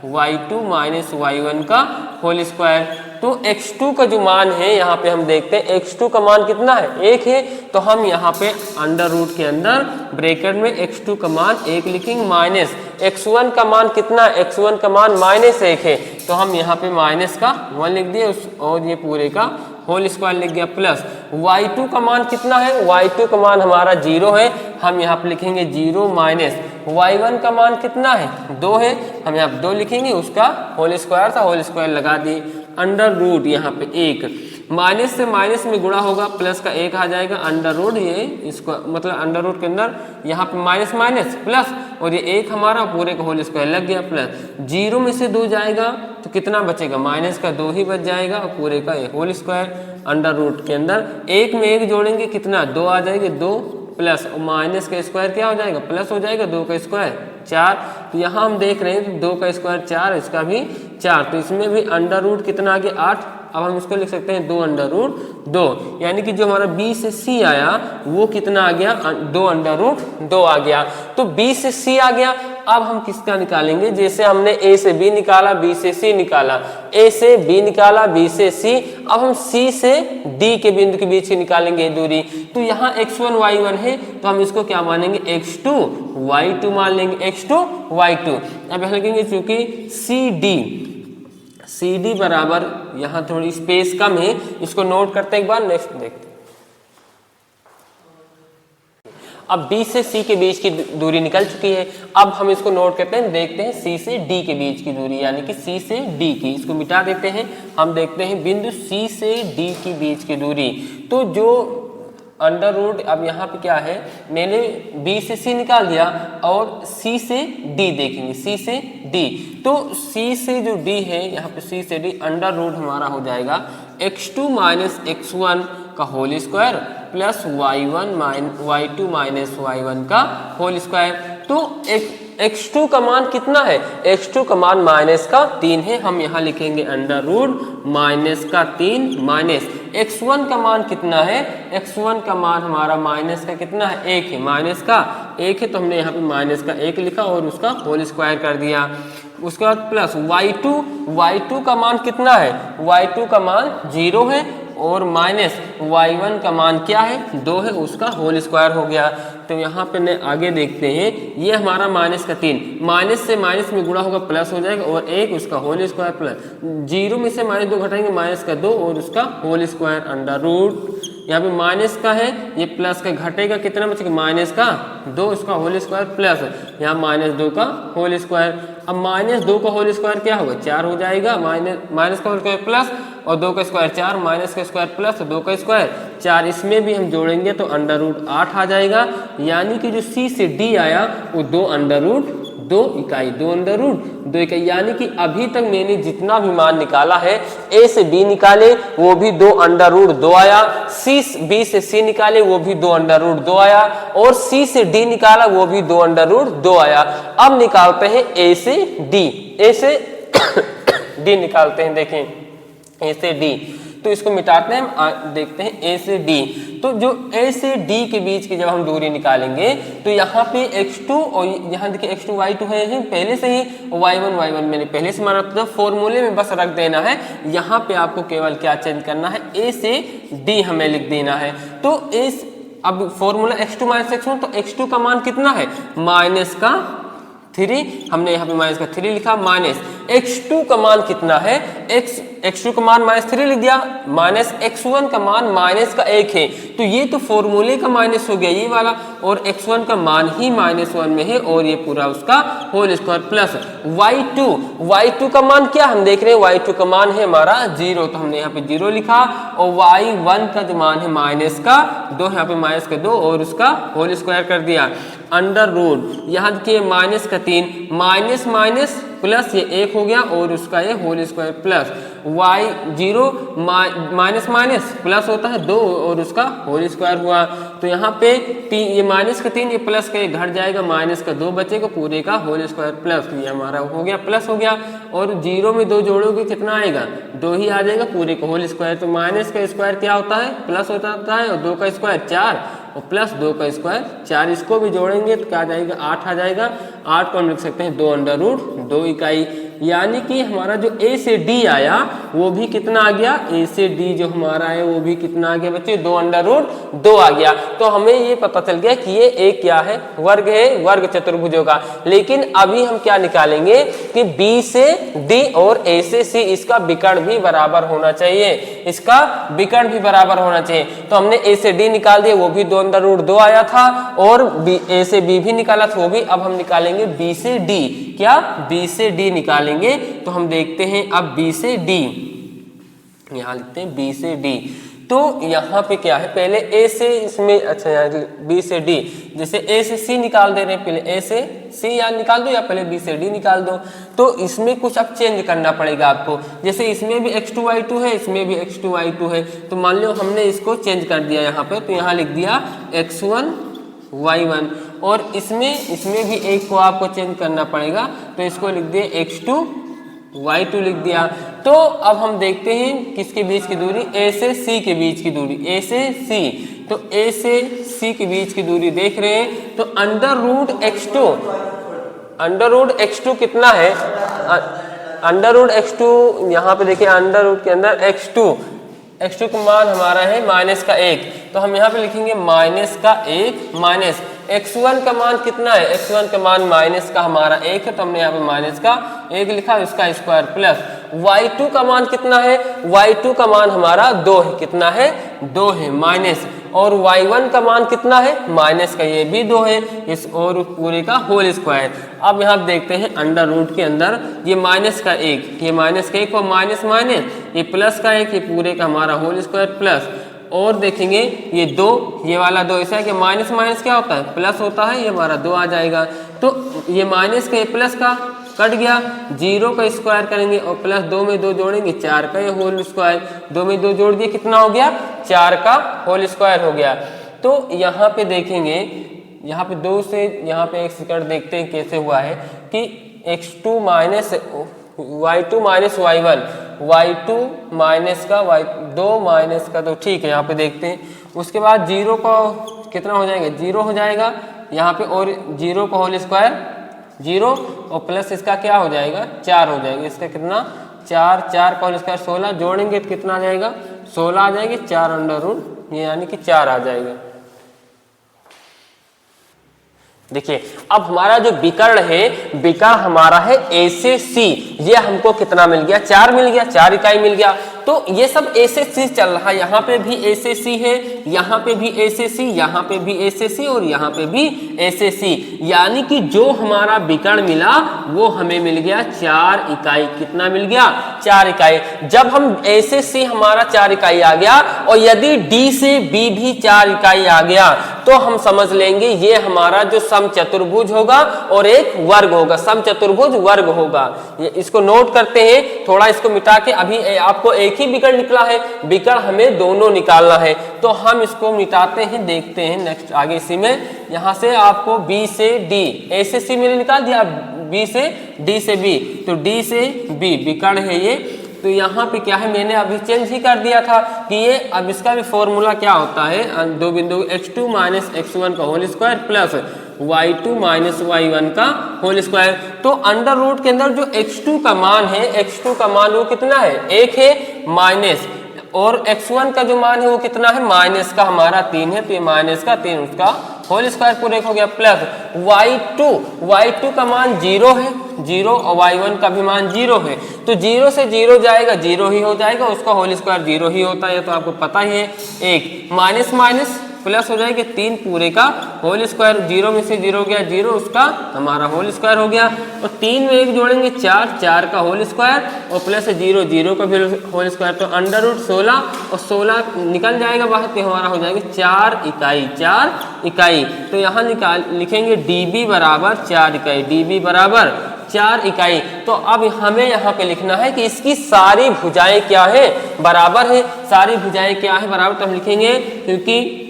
y2 minus y1 का होल स्क्वायर। तो x2 का जो मान है यहाँ पे हम देखते हैं, x2 का मान कितना है, 1 है, तो हम यहाँ पे अंडर रूट के अंदर ब्रैकेट में x2 का मान 1 लिखेंगे, माइनस x1 का मान कितना है, x1 का मान माइनस 1 है, तो हम यहाँ पे माइनस का 1 लिख दिए, और ये पूरे का होल स्क्वायर लिख गया, प्लस y2 का मान कितना है, y2 का मान हमारा 0 है, हम यहाँ पे लिखेंगे 0 माइनस y1 का मान कितना है, 2 है, हम यहाँ पे 2 लिखेंगे, उसका होल स्क्वायर था, होल स्क्वायर लगा दिए, अंडर रूट यहाँ पे 1, माइनस से माइनस में गुणा होगा, प्लस का 1 आ जाएगा, अंडर रूट ये इसको मतलब अंडर रूट के अंदर यहाँ पे माइनस माइनस प्लस, और ये 1 हमारा पूरे का होल स्क्वायर लग गया, प्लस 0 में से 2 जाएगा तो कितना बचेगा, माइनस का 2 ही बच जाएगा, और पूरे का होल स्क्वायर अंडर रूट के अंदर 1 में 1 जोड़ेंगे कितना, 2 आ जाएंगे, 2 प्लस माइनस का स्क्वायर क्या हो जाएगा, प्लस हो जाएगा, 2 का स्क्वायर 4, तो यहाँ हम देख रहे हैं 2 का स्क्वायर 4, इसका भी 4, तो इसमें भी अंडर रूट कितना आ गया 8। अब हम इसको लिख सकते हैं 2 अंडर रूट 2, यानी कि जो हमारा B से C आया वो कितना आ गया, 2 अंडर रूट 2 आ गया। तो B से C आ गया, अब हम किसका निकालेंगे, जैसे हमने A से B निकाला, B से C निकाला, A से B निकाला, B से C, अब हम C से D के बिंदु के बीच की निकालेंगे दूरी। तो यहाँ x1 y1 है तो हम इसको क्या मानेंगे, x2 y2 मान लेंगे, x2 y2। अब यहाँ लिखेंगे चूंकि CD बराबर, यहाँ थोड़ी स्पेस कम है, इसको नोट करते हैं एक बार, नेक्स्ट देखते हैं। अब B से C के बीच की दूरी निकल चुकी है, अब हम इसको नोट करते हैं, देखते हैं C से D के बीच की दूरी, यानी कि C से D की, इसको मिटा देते हैं, हम देखते हैं बिंदु C से D के बीच की दूरी। तो जो अंडर रूट, अब यहाँ पे क्या है, मैंने b से c निकाल दिया और c से d देखेंगे, c से d, तो c से जो d है यहाँ पे c से d, अंडर रूट हमारा हो जाएगा x2 माइनस x1 का whole square plus y2 minus y1 का होल स्क्वायर। तो x2 का मान कितना है, x2 का मान माइनस का 3 है, हम यहाँ लिखेंगे अंडर रूट माइनस का 3 माइनस x1 का मान कितना है, x1 का मान हमारा माइनस का कितना है, 1 है, माइनस का 1 है, तो हमने यहाँ पे माइनस का 1 लिखा और उसका होल स्क्वायर कर दिया। उसके बाद प्लस y2 का मान कितना है, y2 का मान 0 है और माइनस y1 का मान क्या है, 2 है, उसका होल स्क्वायर हो गया। तो यहाँ पे आगे देखते हैं, ये हमारा माइनस का 3, माइनस से माइनस में गुणा होगा प्लस हो जाएगा और 1 उसका होल स्क्वायर प्लस 0 में से -2 घटाएंगे माइनस का 2 और उसका होल स्क्वायर अंडर रूट, यहाँ पे माइनस का है, ये प्लस का घटेगा, कितना बचेगा माइनस का 2, उसका होल स्क्वायर प्लस यहाँ -2 का होल स्क्वायर। अब -2 का होल स्क्वायर क्या होगा, 4 हो जाएगा, माइनस का होल स्क्वायर प्लस और 2 का स्क्वायर 4, माइनस का स्क्वायर प्लस 2 का स्क्वायर 4, इसमें भी हम जोड़ेंगे तो अंडर रूट 8 आ जाएगा। यानी कि जो c से d आया वो 2 अंडर रूट 2 इकाई, 2 अंडर रूट 2 इकाई, यानी कि अभी तक मैंने जितना भी मान निकाला है, a से b निकाले वो भी 2 अंडर रूट 2 आया, b से c निकाले वो भी 2 अंडर रूट 2 आया और c से d निकाला वो भी 2 अंडर रूट 2 आया। अब निकालते हैं a से d निकालते हैं, देखें a से d, तो इसको मिटाते हैं, देखते हैं a से d। तो जो a से d के बीच की जब हम दूरी निकालेंगे तो यहाँ पे x2 और यहाँ देखिए x2 y2 है पहले से ही, y1 मैंने पहले से माना था, फॉर्मूले में बस रख देना है। यहाँ पे आपको केवल क्या चेंज करना है, a से d हमें लिख देना है। तो अब फॉर्मूला x2 माइनस x1, तो x2 का मान कितना है, माइनस का 3, हमने यहाँ पे माइनस का 3 लिखा, माइनस x2 का मान कितना है, x2 का मान -3 लिख दिया, माइनस x1 का मान माइनस का 1 है, तो ये तो फॉर्मूले का माइनस हो गया ये वाला, और x1 का मान ही -1 में है और ये पूरा उसका होल स्क्वायर प्लस y2 का मान क्या हम देख रहे हैं, y2 का मान है हमारा 0, तो हमने यहाँ पे 0 लिखा, और y1 का जो मान है माइनस का 2, यहाँ पे माइनस का 2 और उसका होल स्क्वायर कर दिया। अंडर रूट यहाँ देखिए माइनस का 3, माइनस माइनस प्लस, ये 1 हो गया और उसका ये whole square plus y0 minus minus plus होता है 2 और उसका होल स्क्वायर हुआ। तो यहाँ पे ये माइनस का 3, ये प्लस का 1 घट जाएगा, माइनस का 2 बचेगा, पूरे का होल स्क्वायर प्लस, ये हमारा हो गया प्लस हो गया, और 0 में 2 जोड़ोगे कितना आएगा, 2 ही आ जाएगा, पूरे का होल स्क्वायर। तो माइनस का स्क्वायर क्या होता है, प्लस होता है, और 2 का स्क्वायर 4 और प्लस 2 का स्क्वायर 4, इसको भी जोड़ेंगे तो क्या आ जाएगा, 8 आ जाएगा। 8 को हम लिख सकते हैं 2 अंडर रूट 2 इकाई, यानी कि हमारा जो a से d आया वो भी कितना आ गया, a से d जो हमारा है वो भी कितना आ गया बच्चे, 2 अंडर रूट 2 आ गया। तो हमें ये पता चल गया कि ये एक क्या है, वर्ग है, वर्ग चतुर्भुजों का। लेकिन अभी हम क्या निकालेंगे कि b से d और a से c इसका विकर्ण भी बराबर होना चाहिए, इसका विकर्ण भी बराबर होना चाहिए। तो हमने a से d निकाल दिया, वो भी 2 अंडर रूट 2 आया था, और a से b भी निकाला था वो भी। अब हम निकालेंगे b से d, क्या b से d निकालेंगे, तो हम देखते हैं अब b से d, यहाँ लिखते हैं b से d। तो यहाँ पे क्या है, पहले a से इसमें, अच्छा यहाँ b से d, जैसे a से c निकाल दे रहे हैं, पहले a से c या निकाल दो या पहले b से d निकाल दो। तो इसमें कुछ अब चेंज करना पड़ेगा आपको, जैसे इसमें भी x2 y2 है, इसमें भी x2 y2 है, तो मान लो हमने इसको चेंज कर दिया यहाँ पे, तो यहाँ लिख दिया x1 y1, और इसमें भी एक को आपको चेंज करना पड़ेगा, तो इसको लिख दिया x2 y2 लिख दिया। तो अब हम देखते हैं किसके बीच की दूरी, a से c के बीच की दूरी, a से c, तो a से c के बीच की दूरी देख रहे हैं, तो अंडर रूट x2 कितना है, अंडर रूट x2, यहाँ पे देखिए अंडर रूट के अंदर x2 का मान हमारा है माइनस का 1, तो हम यहाँ पे लिखेंगे माइनस का 1 माइनस x1 का मान कितना है, x1 का मान माइनस का हमारा 1 है, तो हमने यहाँ पे माइनस का 1 लिखा, इसका स्क्वायर प्लस y2 का मान कितना है, y2 का मान हमारा 2 है, कितना है 2 है माइनस, और y1 का मान कितना है माइनस का, ये भी 2 है, इस और पूरे का होल स्क्वायर। अब यहाँ देखते हैं अंडर रूट के अंदर ये माइनस का 1, ये माइनस का 1 और माइनस माइनस, ये प्लस का 1, ये पूरे का हमारा होल स्क्वायर प्लस, और देखेंगे ये 2, ये वाला 2 ऐसा है कि माइनस माइनस क्या होता है, प्लस होता है, ये हमारा 2 आ जाएगा। तो ये माइनस का ये प्लस का कट गया, 0 का स्क्वायर करेंगे और प्लस 2 में 2 जोड़ेंगे 4 का ये होल स्क्वायर, 2 में 2 जोड़ दिए कितना हो गया, 4 का होल स्क्वायर हो गया। तो यहाँ पे देखेंगे, यहाँ पे 2 से यहाँ पे एक सेकंड देखते हैं कैसे हुआ है कि x2 minus y2 minus y1, y2 minus का y2 माइनस का, तो ठीक है यहाँ पे देखते हैं। उसके बाद 0 का कितना हो जाएगा, 0 हो जाएगा यहाँ पे, और 0 का होल स्क्वायर 0 और प्लस इसका क्या हो जाएगा, 4 हो जाएगा। इसका कितना 4, 4 का होल स्क्वायर 16, जोड़ेंगे तो कितना आ जाएगा, 16 आ जाएगी, 4 अंडर रूट, ये यानी कि 4 आ जाएगा। देखिए अब हमारा जो विकर्ण है, विकर्ण हमारा है A से C, ये हमको कितना मिल गया, 4 मिल गया, 4 इकाई मिल गया। तो ये सब A से C चल रहा है, यहाँ पे भी A से C है, यहाँ पे भी A से C, यहाँ पे भी A से C और यहाँ पे भी A से C, यानी कि जो हमारा विकर्ण मिला वो हमें मिल गया 4 इकाई। कितना मिल गया, 4 इकाई। जब हम A से C हमारा 4 इकाई आ गया और यदि D से B भी 4 इकाई आ गया तो हम समझ लेंगे ये हमारा जो समचतुर्भुज होगा और एक वर्ग होगा, समचतुर्भुज वर्ग होगा। ये इसको नोट करते हैं, थोड़ा इसको मिटा के, अभी आपको एक ही विकर्ण निकला है, विकर्ण हमें दोनों निकालना है, तो हम इसको मिटाते हैं, देखते हैं नेक्स्ट आगे। इसी में यहाँ से आपको B से D, A से C मैंने निकाल दिया, B से D से B, तो D से B विकर्ण है ये। तो यहाँ पे क्या है, मैंने अभी चेंज ही कर दिया था कि ये, अब इसका भी फॉर्मूला क्या होता है, दो बिंदु x2 माइनस x1 का whole square plus y2 minus y1 का होल स्क्वायर। तो अंडर रूट के अंदर जो x2 का मान है, x2 का मान वो कितना है, 1 है, माइनस, और x1 का जो मान है वो कितना है, माइनस का हमारा 3 है, तो ये माइनस का 3 उसका होल स्क्वायर पूरे हो गया, प्लस y2 का मान 0 है, 0 और y1 का भी मान 0 है, तो 0 से 0 जाएगा 0 ही हो जाएगा, उसका होल स्क्वायर 0 ही होता है, तो आपको पता ही है। एक माइनस माइनस प्लस हो जाएगा, 3 पूरे का होल स्क्वायर, 0 में से 0 गया 0, उसका हमारा होल स्क्वायर हो गया, और 3 में 1 जोड़ेंगे 4, 4 का होल स्क्वायर और प्लस 0, 0 का भी होल स्क्वायर, तो अंडर रूट 16 और 16 निकल जाएगा बाहर, तो हमारा हो जाएगा 4 इकाई, 4 इकाई। तो यहाँ लिखेंगे dB बराबर 4 इकाई, dB बराबर 4 इकाई। तो अब हमें यहाँ पे लिखना है कि इसकी सारी भुजाएं क्या है, बराबर है, सारी भुजाएं क्या है बराबर, तो हम लिखेंगे, क्योंकि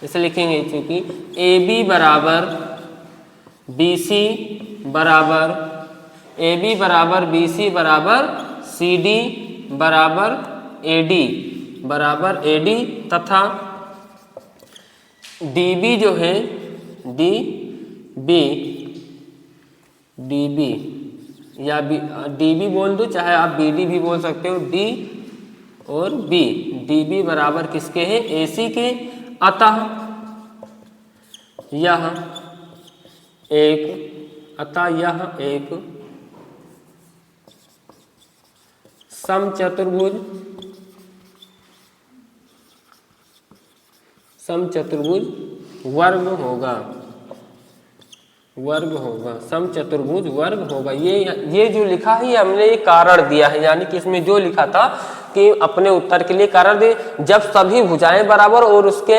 इसे लिखेंगे क्योंकि AB बराबर BC बराबर AB बराबर BC बराबर CD बराबर AD बराबर AD, तथा DB जो है DB या DB बोल दो, चाहे आप BD भी बोल सकते हो, D और B, DB बराबर किसके हैं, AC के। अतः यह एक समचतुर्भुज वर्ग होगा, समचतुर्भुज वर्ग होगा। ये जो लिखा है हमने ये कारण दिया है, यानी कि इसमें जो लिखा था कि अपने उत्तर के लिए कारण दे, जब सभी भुजाएं बराबर और उसके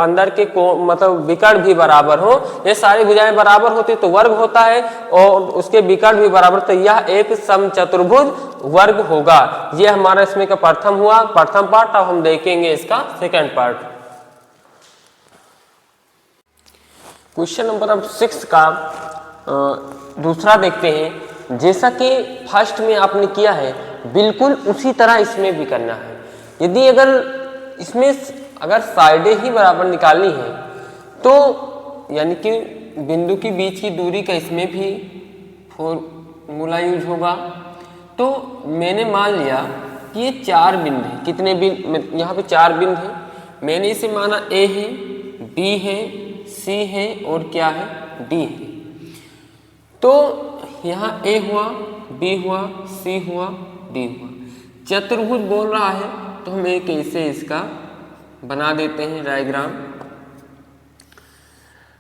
अंदर के मतलब विकर्ण भी बराबर हो, ये सारी भुजाएं बराबर होती तो वर्ग होता है, और उसके विकर्ण भी बराबर, तो यह एक समचतुर्भुज वर्ग होगा। ये हमारा इसमें का प्रथम पार्ट। अब हम देखेंगे इसका सेकंड पार्ट। क्वेश्चन नंबर 6 का दूसरा देखते हैं। जैसा कि फर्स्ट में आपने किया है बिल्कुल उसी तरह इसमें भी करना है। यदि अगर इसमें साइडें ही बराबर निकालनी है तो यानी कि बिंदु के बीच की दूरी का इसमें भी फॉर्मूला यूज होगा। तो मैंने मान लिया कि ये 4 बिंदु है, कितने बिंदु, यहाँ पे 4 बिंदु है, मैंने इसे माना A है, B है, C है और क्या है, D है। तो यहाँ A हुआ, B हुआ, C हुआ, D हुआ। चतुर्भुज बोल रहा है तो हम एक ऐसे इसका बना देते हैं डायग्राम।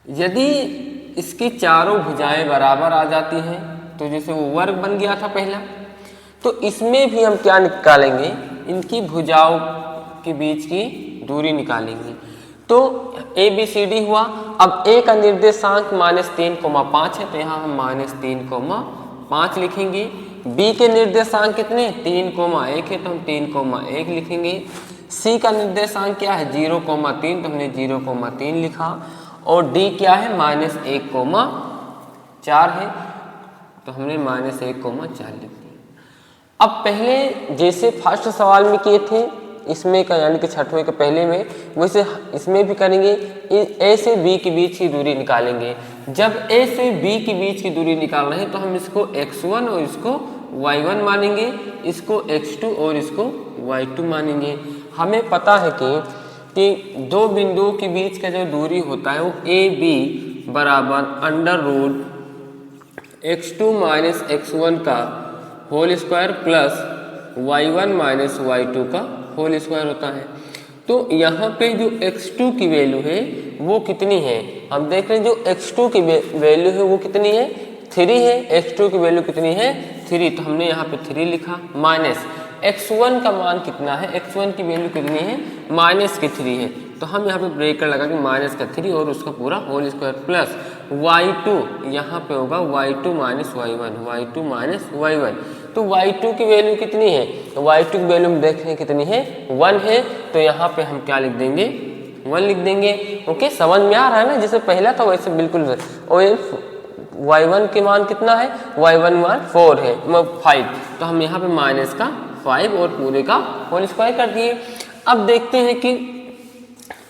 यदि इसकी चारों भुजाएं बराबर आ जाती हैं तो जैसे वो वर्ग बन गया था पहला, तो इसमें भी हम क्या निकालेंगे, इनकी भुजाओं के बीच की दूरी निकालेंगे। तो ABCD हुआ। अब A का निर्देशांक -3,5 है, तो यहाँ हम -3,5 लिखेंगे। B के निर्देशांक कितने 3,1 है, तो हम 3,1 लिखेंगे। C का निर्देशांक क्या है 0,3, तो हमने 0,3 लिखा। और D क्या है -1,4 है, तो हमने -1,4 लिख दिया। अब पहले जैसे फर्स्ट सवाल में किए थे इसमें का यानी कि छठवें के पहले में, वैसे इसमें भी करेंगे। A से B के बीच की दूरी निकालेंगे। जब A से B के बीच की दूरी निकालना है तो हम इसको x1 और इसको y1 मानेंगे, इसको x2 और इसको y2 मानेंगे। हमें पता है कि दो बिंदुओं के बीच का जो दूरी होता है वो AB बराबर √x2 माइनस x1 का whole square plus y1 minus y2 का होल स्क्वायर होता है। तो यहाँ पे जो x2 की वैल्यू है वो कितनी है, हम देख रहे हैं जो x2 की वैल्यू है वो कितनी है 3 है। x2 की वैल्यू कितनी है 3, तो हमने यहाँ पे 3 लिखा। माइनस x1 का मान कितना है, x1 की वैल्यू कितनी है -3 है, तो हम यहाँ पे ब्रेकर लगा के -3 और उसका पूरा होल स्क्वायर प्लस y2 यहाँ पे होगा y2 माइनस y1, तो y2 की वैल्यू कितनी है, y2 की वैल्यू हम देख रहे हैं कितनी है 1 है, तो यहाँ पे हम क्या लिख देंगे 1 लिख देंगे। ओके, समझ में आ रहा है ना, जैसे पहला था वैसे बिल्कुल। और y1 के मान कितना है, y1 मान 4 है 5, तो हम यहाँ पे -5 और पूरे का होल स्क्वायर कर दिए। अब देखते हैं कि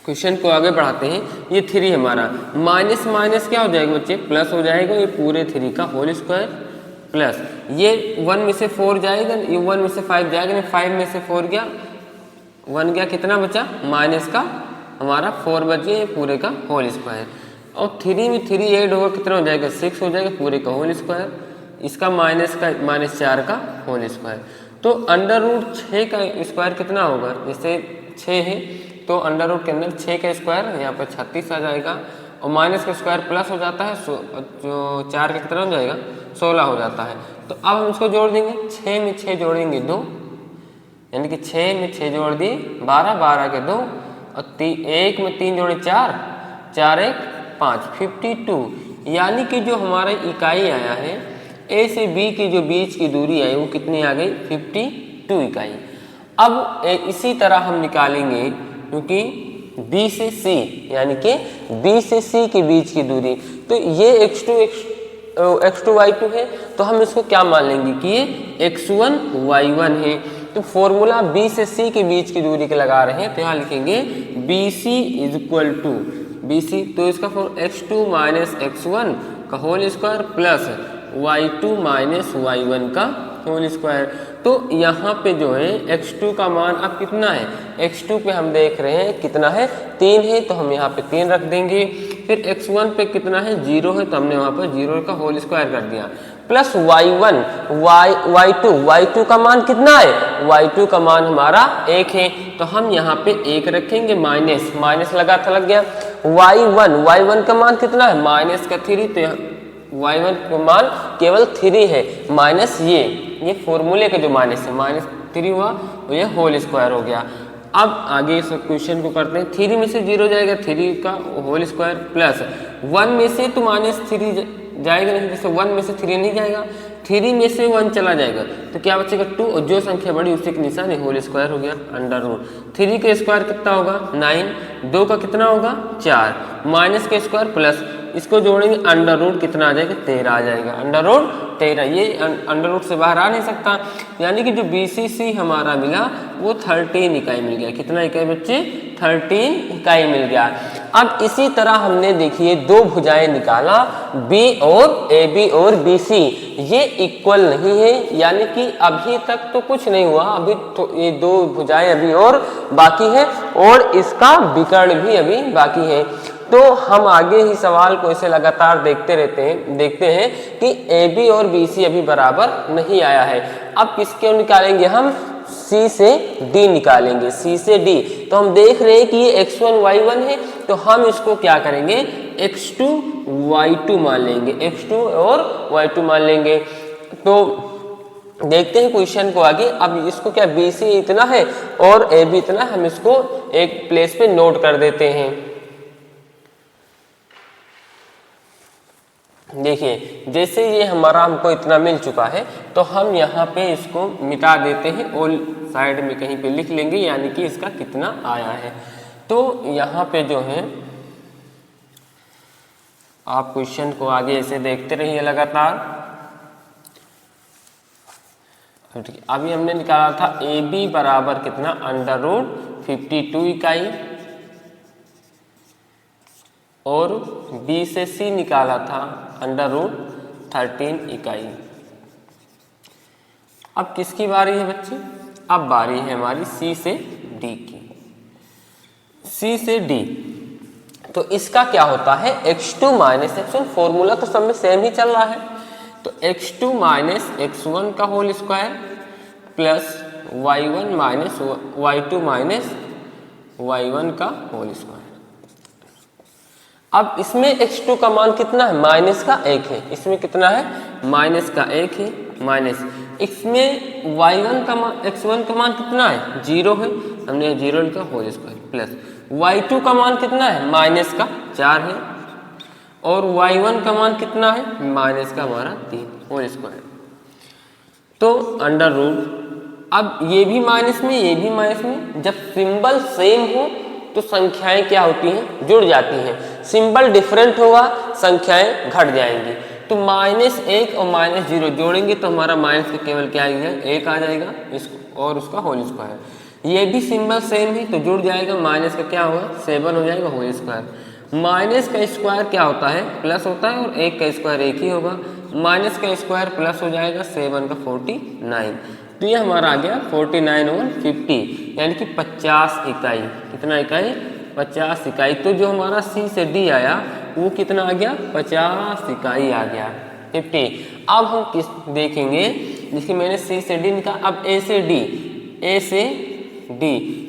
क्वेश्चन को आगे बढ़ाते हैं। ये 3 हमारा माइनस माइनस क्या हो जाएगा बच्चे, प्लस हो जाएगा। ये पूरे 3 का होल स्क्वायर प्लस ये 1 में से 4 जाएगा, ये 1 में से 5 जाएगा, नहीं 5 में से 4 गया 1 गया, कितना बचा माइनस का हमारा 4 बच गया, ये पूरे का होल स्क्वायर। और 3 में 3 ऐड होगा कितना हो जाएगा 6 हो जाएगा, पूरे का होल स्क्वायर। इसका -4 का होल स्क्वायर। तो √6 का स्क्वायर कितना होगा, जैसे 6 है तो √ के अंदर 6 का स्क्वायर यहाँ पर 36 आ जाएगा, और माइनस का स्क्वायर प्लस हो जाता है, जो 4 का कितना हो जाएगा 16 हो जाता है। तो अब हम इसको जोड़ देंगे, 6 में 6 जोड़ेंगे 2, यानी कि 6 में 6 जोड़ दिए 12, 12 के 2, और 1 में 3 जोड़े 4, 4 1 5, 52। यानी कि जो हमारा इकाई आया है A से B की जो बीच की दूरी आई वो कितनी आ गई 52 इकाई। अब इसी तरह हम निकालेंगे क्योंकि B से C यानी कि B से C के बीच की दूरी, तो ये x2 y2 है, तो हम इसको क्या मान लेंगे कि ये x1 y1 है। तो फॉर्मूला B से C के बीच की दूरी के लगा रहे हैं, तो यहाँ लिखेंगे BC = BC, तो इसका x2 माइनस x1 का whole square plus y2 minus y1 का होल स्क्वायर। तो यहाँ पे जो है x2 का मान अब कितना है, x2 पे हम देख रहे हैं कितना है 3 है, तो हम यहाँ पे 3 रख देंगे। फिर x1 पे कितना है 0 है, तो हमने वहाँ पर 0 का होल स्क्वायर कर दिया, प्लस y1 y2 का मान कितना है, y2 का मान हमारा 1 है, तो हम यहाँ पे 1 रखेंगे, माइनस लगा था लग गया। y1 का मान कितना है -3, तो y1 का मान केवल 3 है, माइनस ये फॉर्मूले का जो माइनस है -3 हुआ, तो ये होल स्क्वायर हो गया। अब आगे इस क्वेश्चन को करते हैं। 3 में से 0 जाएगा 3 का होल स्क्वायर प्लस 1 में से तो -3 जाएगा नहीं, जैसे 1 में से 3 नहीं जाएगा, 3 में से 1 चला जाएगा, तो क्या बचेगा 2, और जो संख्या बड़ी उसी के निशान होल स्क्वायर हो गया। √3 का स्क्वायर कितना होगा 9, 2 का कितना होगा 4, माइनस का स्क्वायर प्लस इसको जोड़ेंगे √ कितना आ जाएगा 13 आ जाएगा, √13। ये √ से बाहर आ नहीं सकता, यानी कि जो BCC हमारा मिला वो 13 इकाई मिल गया। कितना इकाई बच्चे 13 इकाई मिल गया। अब इसी तरह हमने देखिए 2 भुजाएं निकाला, AB और BC, ये इक्वल नहीं है, यानी कि अभी तक तो कुछ नहीं हुआ, अभी तो ये 2 भुजाएं अभी और बाकी है, और इसका विकर्ण भी अभी बाकी है। तो हम आगे ही सवाल को ऐसे लगातार देखते हैं कि AB और BC अभी बराबर नहीं आया है। अब किसके निकालेंगे हम, C से D निकालेंगे, C से D। तो हम देख रहे हैं कि ये x1 y1 है, तो हम इसको क्या करेंगे x2 y2 मान लेंगे, x2 और y2 मान लेंगे। तो देखते हैं क्वेश्चन को आगे। अब इसको क्या BC इतना है और AB इतना, हम इसको एक प्लेस पे नोट कर देते हैं। देखिए जैसे ये हमारा हमको इतना मिल चुका है तो हम यहाँ पे इसको मिटा देते हैं और साइड में कहीं पे लिख लेंगे, यानी कि इसका कितना आया है। तो यहाँ पे जो है आप क्वेश्चन को आगे ऐसे देखते रहिए लगातार। अभी हमने निकाला था AB बराबर कितना, √52 इकाई, और B से C निकाला था √13 इकाई। अब किसकी बारी है बच्चे? अब बारी है हमारी C से D की। C से D, तो इसका क्या होता है, x2 माइनस x1, फॉर्मूला तो सब में सेम ही चल रहा है। तो x2 माइनस x1 का whole square plus y1 minus y2 minus y1 का होल स्क्वायर। अब इसमें x2 का मान कितना है, माइनस का 1 है। इसमें कितना है, माइनस का 1 है, माइनस इसमें y1 का मान, x1 का मान कितना है, 0 है, हमने 0 लिखा, होल स्क्वायर प्लस y2 का मान कितना है, माइनस का 4 है, और y1 का मान कितना है, माइनस का हमारा 3, होल स्क्वायर। तो अंडर रूट, अब ये भी माइनस में, ये भी माइनस में, जब सिंबल सेम हो तो संख्याएं क्या होती हैं, जुड़ जाती हैं। सिंबल डिफरेंट होगा, संख्याएं घट जाएंगी। तो -1 और -0 जोड़ेंगे तो हमारा माइनस का केवल क्या आएगा, 1 आ जाएगा, इसको और उसका होल स्क्वायर। ये भी सिंबल सेम है तो जुड़ जाएगा, माइनस का क्या होगा, 7 हो जाएगा, होल स्क्वायर। माइनस का स्क्वायर क्या होता है, प्लस होता है, और 1 का स्क्वायर 1 ही होगा। माइनस का स्क्वायर प्लस हो जाएगा, 7 का 49। तो ये हमारा आ गया 49 और 50, यानी कि 50 इकाई। कितना इकाई, 50 इकाई। तो जो हमारा C से D आया वो कितना आ गया, 50 इकाई आ गया, 50। अब हम किस देखेंगे, जिसकी मैंने C से D निकाला। अब A से D, A से D,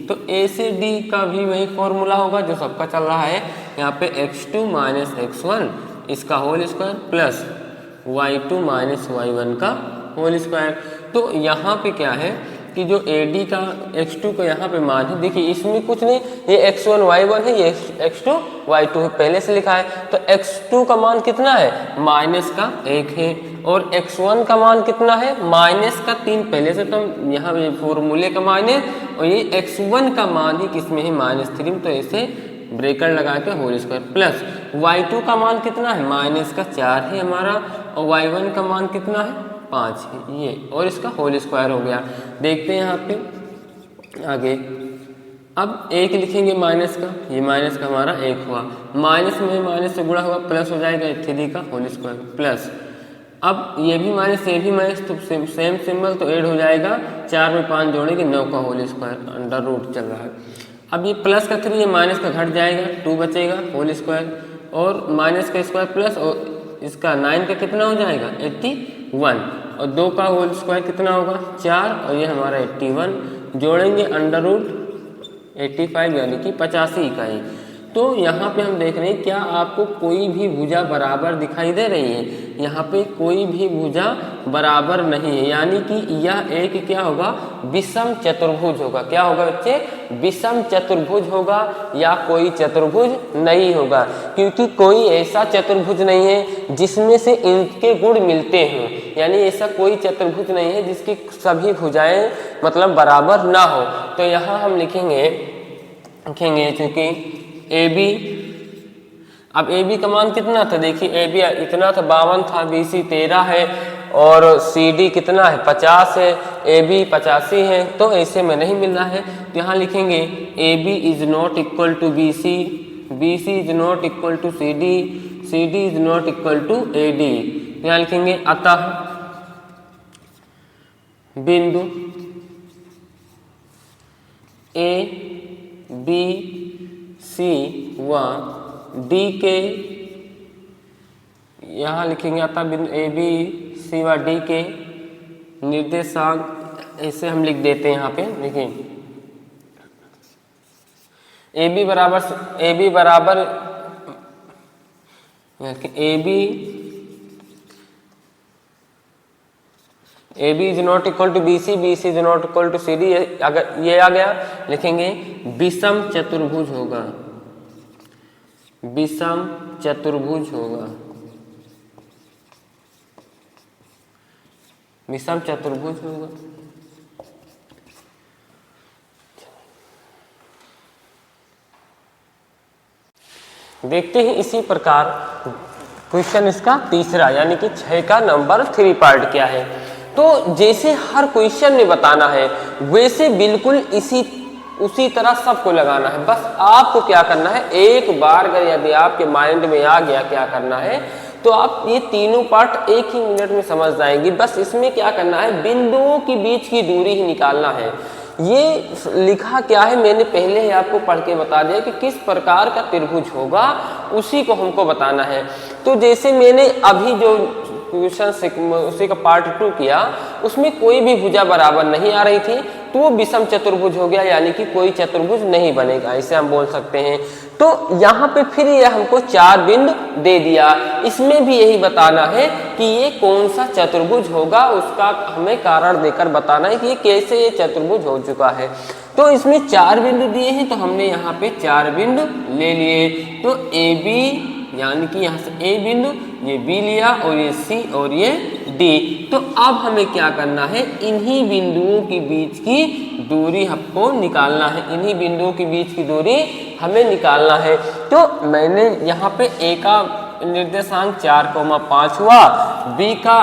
तो A से D का भी वही फॉर्मूला होगा जो सबका चल रहा है। यहाँ पे x2 माइनस x1 इसका whole square plus y2 minus y1 का होल स्क्वायर। तो यहाँ पे क्या है कि जो AD का x2 का यहाँ पे मान है, देखिए इसमें कुछ नहीं, ये x1 y1 है, ये x2 y2 है, पहले से लिखा है। तो x2 का मान कितना है, माइनस का 1 है, और x1 का मान कितना है, माइनस का 3, पहले से तो यहाँ फॉर्मूले का मान है, और ये x1 का मान ही किसमें है, -3, तो इसे ब्रेकर लगा के होल स्क्वायर प्लस y2 का मान कितना है, माइनस का 4 है हमारा, और y1 का मान कितना है, 5 है ये, और इसका होल स्क्वायर हो गया। देखते हैं यहाँ पे आगे। अब 1 लिखेंगे माइनस का, ये माइनस का हमारा 1 हुआ, माइनस में माइनस से गुणा हुआ, प्लस हो जाएगा 3 का होल स्क्वायर प्लस, अब ये भी माइनस, ये भी माइनस, तो सेम सिंबल, तो ऐड हो जाएगा, 4 में 5 जोड़ेंगे, 9 का होल स्क्वायर, अंडर रूट चल रहा है। अब ये प्लस का 3, ये माइनस का घट जाएगा, 2 बचेगा, होल स्क्वायर, और माइनस का स्क्वायर प्लस, और इसका 9 का कितना हो जाएगा, 81, और 2 का होल स्क्वायर कितना होगा, 4, और ये हमारा 81, जोड़ेंगे अंडर रूट 85, यानी कि 85 इकाई। तो यहाँ पे हम देख रहे हैं, क्या आपको कोई भी भुजा बराबर दिखाई दे रही है, यहाँ पे कोई भी भुजा बराबर नहीं है, यानी कि यह एक क्या होगा, विषम चतुर्भुज होगा। क्या होगा बच्चे, विषम चतुर्भुज होगा, या कोई चतुर्भुज नहीं होगा, क्योंकि कोई ऐसा चतुर्भुज नहीं है जिसमें से इनके गुण मिलते हैं, यानी ऐसा कोई चतुर्भुज नहीं है जिसकी सभी भुजाएं मतलब बराबर ना हो। तो यहाँ हम लिखेंगे चूंकि AB, अब AB का मान कितना था, देखिए AB इतना था, 52 था, BC 13 है, और CD कितना है, 50 है, AB 85 है, तो ऐसे में नहीं मिल रहा है। तो यहाँ लिखेंगे AB is not equal to BC, BC is not equal to CD, CD is not equal to AD। यहाँ लिखेंगे अतः बिंदु A, B, C व D के, यहाँ लिखेंगे अतः बिंदु A, B, C व D के निर्देशांक, ऐसे हम लिख देते हैं यहाँ पे। देखिए AB बराबर A B is not equal to B C, B C is not equal to C D, अगर ये आ गया लिखेंगे विषम चतुर्भुज होगा, विषम चतुर्भुज होगा, विषम चतुर्भुज होगा। देखते हैं इसी प्रकार क्वेश्चन इसका तीसरा यानी कि 6 का नंबर 3 पार्ट क्या है। तो जैसे हर क्वेश्चन में बताना है वैसे बिल्कुल उसी तरह सबको लगाना है। बस आपको क्या करना है, एक बार अगर यदि आपके माइंड में आ गया क्या करना है तो आप ये तीनों पार्ट एक ही मिनट में समझ जाएंगे। बस इसमें क्या करना है, बिंदुओं के बीच की दूरी ही निकालना है। ये लिखा क्या है मैंने पहले ही आपको पढ़ के बता दिया कि किस प्रकार का त्रिभुज होगा, उसी को हमको बताना है। तो जैसे मैंने अभी जो क्वेश्चन उसी का पार्ट 2 किया, उसमें कोई भी भुजा बराबर नहीं आ रही थी तो वो विषम चतुर्भुज हो गया, यानी कि कोई चतुर्भुज नहीं बनेगा, इसे हम बोल सकते हैं। तो यहाँ पे फिर ये हमको 4 बिंदु दे दिया, इसमें भी यही बताना है कि ये कौन सा चतुर्भुज होगा, उसका हमें कारण देकर बताना है कि ये कैसे ये चतुर्भुज हो चुका है। तो इसमें 4 बिंदु दिए हैं तो हमने यहाँ पे 4 बिंदु ले लिए। तो ए बी यानी कि यहाँ से ए बिंदु, ये बी लिया और ये सी और ये डी। तो अब हमें क्या करना है, इन्हीं बिंदुओं के बीच की दूरी हमको निकालना है, इन्हीं बिंदुओं के बीच की दूरी हमें निकालना है। तो मैंने यहाँ पे ए का निर्देशांक 4,5 हुआ, बी का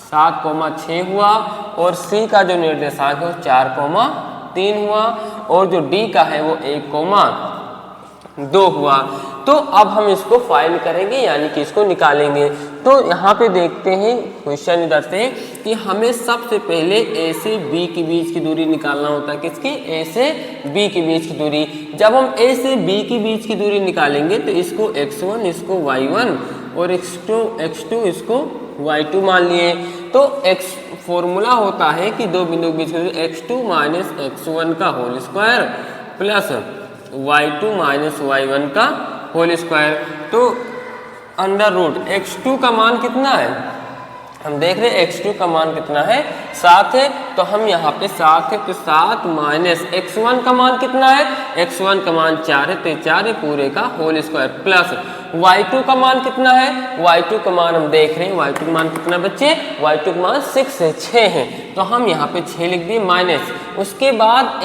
7,6 हुआ और सी का जो निर्देशांक है वो 4,3 हुआ और जो डी का है वो 1,2 हुआ। तो अब हम इसको फाइंड करेंगे यानी कि इसको निकालेंगे। तो यहाँ पे देखते हैं क्वेश्चन इधर से कि हमें सबसे पहले ए से बी के बीच की दूरी निकालना होता है। किसकी? ए से बी के बीच की दूरी। जब हम ए से बी के बीच की दूरी निकालेंगे तो इसको x1 इसको y1 और x2 इसको y2 मान लिए। तो x फॉर्मूला होता है कि दो बिंदु के बीच की दूरी x2 माइनस x1 का whole square plus y2 minus y1 का होल स्क्वायर। तो अंडर रूट x2 का मान कितना है, हम देख रहे हैं x2 का मान कितना है, 7 है। तो हम यहाँ पे 7 है तो 7 माइनस x1 का मान कितना है, x1 का मान 4 है तो 4 है पूरे का होल स्क्वायर प्लस y2 का मान कितना है, y2 का मान हम देख रहे हैं y2 का मान कितना बच्चे, y2 का मान 6 है, 6 है। तो हम यहाँ पे 6 लिख दिए माइनस, उसके बाद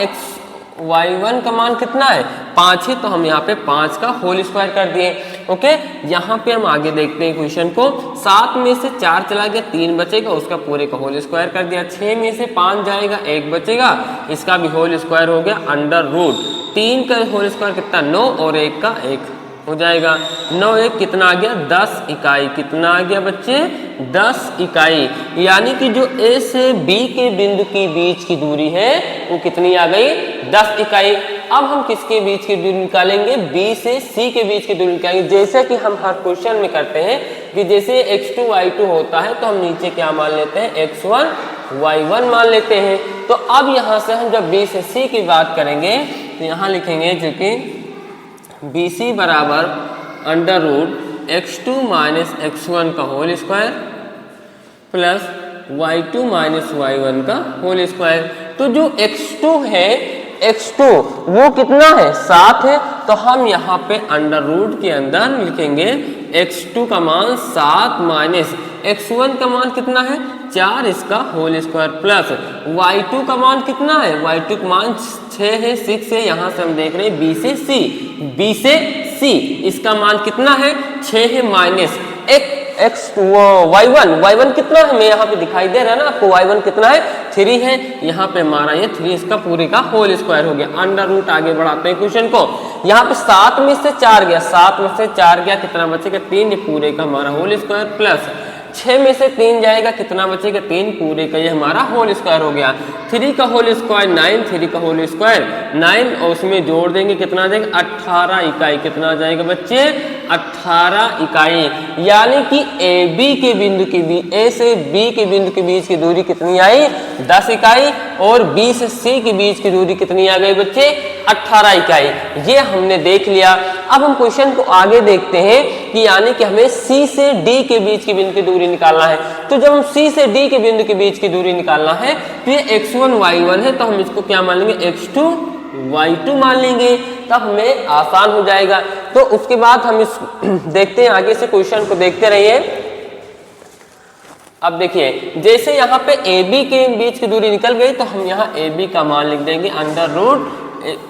y1 का मान कितना है, 5 है। तो हम यहाँ पे 5 का होल स्क्वायर कर दिए। ओके, यहाँ पे हम आगे देखते हैं क्वेश्चन को। 7 में से 4 चला गया, 3 बचेगा, उसका पूरे का होल स्क्वायर कर दिया। 6 में से 5 जाएगा, 1 बचेगा, इसका भी होल स्क्वायर हो गया। अंडर रूट 3 का होल स्क्वायर कितना, 9 और 1 का 1 हो जाएगा। 9 1 कितना आ गया, 10 इकाई। कितना आ गया बच्चे, 10 इकाई। यानी कि जो ए से बी के बिंदु के बीच की दूरी है वो कितनी आ गई, 10 इकाई। अब हम किसके बीच की दूरी निकालेंगे, बी से सी के बीच की दूरी निकालेंगे। जैसे कि हम हर क्वेश्चन में करते हैं कि जैसे x2 y2 होता है तो हम नीचे क्या मान लेते हैं, x1 y1 मान लेते हैं। तो अब यहाँ से हम जब बी से सी की बात करेंगे तो यहाँ लिखेंगे जो कि बी सी बराबर under root x2 minus x1 का whole square plus y2 minus y1 का होल स्क्वायर। तो जो x2 है, x2 वो कितना है, 7 है। तो हम यहाँ पे अंडर रूट के अंदर लिखेंगे x2 का मान 7 माइनस x1 का मान कितना है, 4, इसका होल स्क्वायर प्लस y2 का मान कितना है, y2 का मान 6 है, 6 है। यहाँ से हम देख रहे हैं b से c, b से c इसका मान कितना है, 6 है माइनस y1 कितना है, हमें यहाँ पे दिखाई दे रहा है ना आपको, y1 कितना है, 3 है। यहाँ पे हमारा ये 3 इसका पूरे का होल स्क्वायर हो गया। अंडर रूट आगे बढ़ाते हैं क्वेश्चन को। यहाँ पे 7 में से 4 गया, 7 में से 4 गया, कितना बचेगा, 3, पूरे का हमारा होल स्क्वायर प्लस 6 में से 3 जाएगा, कितना बचेगा, 3, पूरे का ये हमारा होल स्क्वायर हो गया। 3 का होल स्क्वायर 9, 3 का होल स्क्वायर 9 और उसमें जोड़ देंगे कितना आ जाएगा, 18 इकाई। कितना आ जाएगा बच्चे, 18 इकाई, यानी कि ए बी के बिंदु के बीच, ए से बी के बिंदु के बीच की दूरी कितनी आई? 10 इकाई। और बी से सी के बीच की दूरी कितनी आ गई बच्चे? 18 इकाई। ये हमने देख लिया। अब हम क्वेश्चन को आगे देखते हैं कि यानी कि हमें सी से डी के बीच की बिंदु की दूरी निकालना है। तो जब हम सी से डी के बिंदु के बीच की दूरी निकालना है तो ये x1 y1 है, तो हम इसको क्या मान लेंगे? x2 y2 मान लेंगे, तब हमें आसान हो जाएगा। तो उसके बाद हम इस देखते हैं, आगे से क्वेश्चन को देखते रहिए। अब देखिए, जैसे यहाँ पे ए बी के बीच की दूरी निकल गई तो हम यहाँ ए बी का मान लिख देंगे अंडर रूट,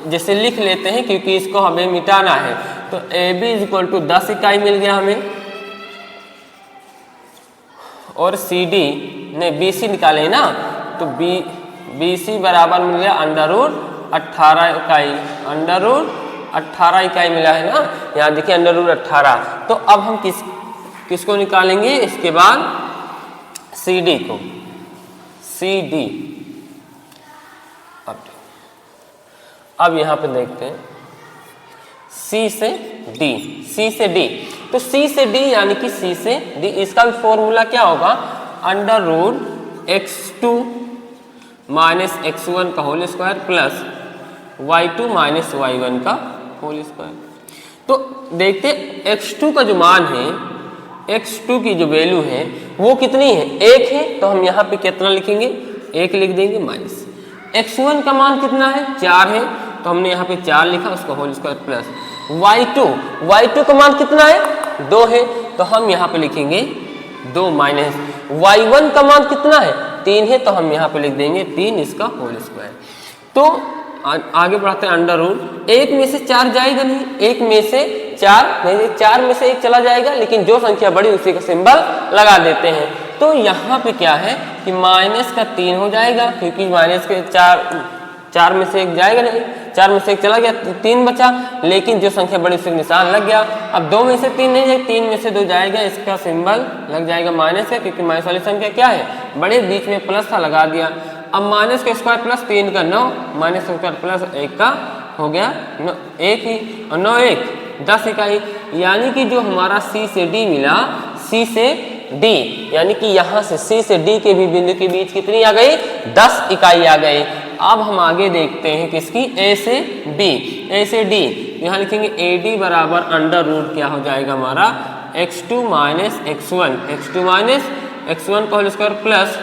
जैसे लिख लेते हैं क्योंकि इसको हमें मिटाना है। तो A B is equal to 10 इकाई मिल गया हमें, और सी डी ने बी सी निकाले ना, तो बी सी बराबर मिल गया अंडर रूट 18 इकाई, अंडर रूट 18 इकाई मिला है ना, यहाँ देखिए अंडर रूट 18। तो अब हम किसको निकालेंगे? इसके बाद सी डी को, सी डी। अब यहाँ पे देखते हैं सी से डी, सी से डी। तो सी से डी यानी कि सी से डी, इसका भी फॉर्मूला क्या होगा? Under root x2 minus x1 का whole square plus y2 minus y1 का होल स्क्वायर। तो देखते x2 का जो मान है, x2 की जो वैल्यू है वो कितनी है? 1 है, तो हम यहाँ पे कितना लिखेंगे? 1 लिख देंगे, माइनस x1 का मान कितना है? 4 है, तो हमने यहाँ पे 4 लिखा, उसका होल स्क्वायर प्लस y2 का मान कितना है? 2 है, तो हम यहाँ पे लिखेंगे 2 माइनस y1 का मान कितना है? 3 है, तो हम यहाँ पे लिख देंगे 3, इसका होल स्क्वायर। तो आगे बढ़ाते हैं। अंडर रूट 1 में से 4 जाएगा नहीं, 1 में से 4 नहीं, 4 में से 1 चला जाएगा, लेकिन जो संख्या बड़ी उसी का सिंबल लगा देते हैं। तो यहाँ पे क्या है कि माइनस का 3 हो जाएगा, क्योंकि माइनस के 4 में से 1 जाएगा नहीं, 4 में से 1 चला गया, 3 बचा, लेकिन जो संख्या बड़ी उसका निशान लग गया। अब 2 में से 3 नहीं जाएगा, 3 में से 2 जाएगा, इसका सिंबल लग जाएगा माइनस है, क्योंकि माइनस वाली संख्या क्या है? बड़े, बीच में प्लस था, लगा दिया। अब माइनस का स्क्वायर प्लस 3 का 9, माइनस का स्क्वायर प्लस 1 का हो गया 1 ही, और 9 1 10 इकाई। यानी कि जो हमारा सी से डी मिला, सी से डी, यानी कि यहाँ से सी से डी के भी बिंदु के बीच कितनी आ गई? 10 इकाई आ गई। अब हम आगे देखते हैं किसकी? ए से बी, ए से डी। यहाँ लिखेंगे ए डी बराबर अंडर रूट क्या हो जाएगा हमारा? x2 minus x1, x2 minus x1 का whole square plus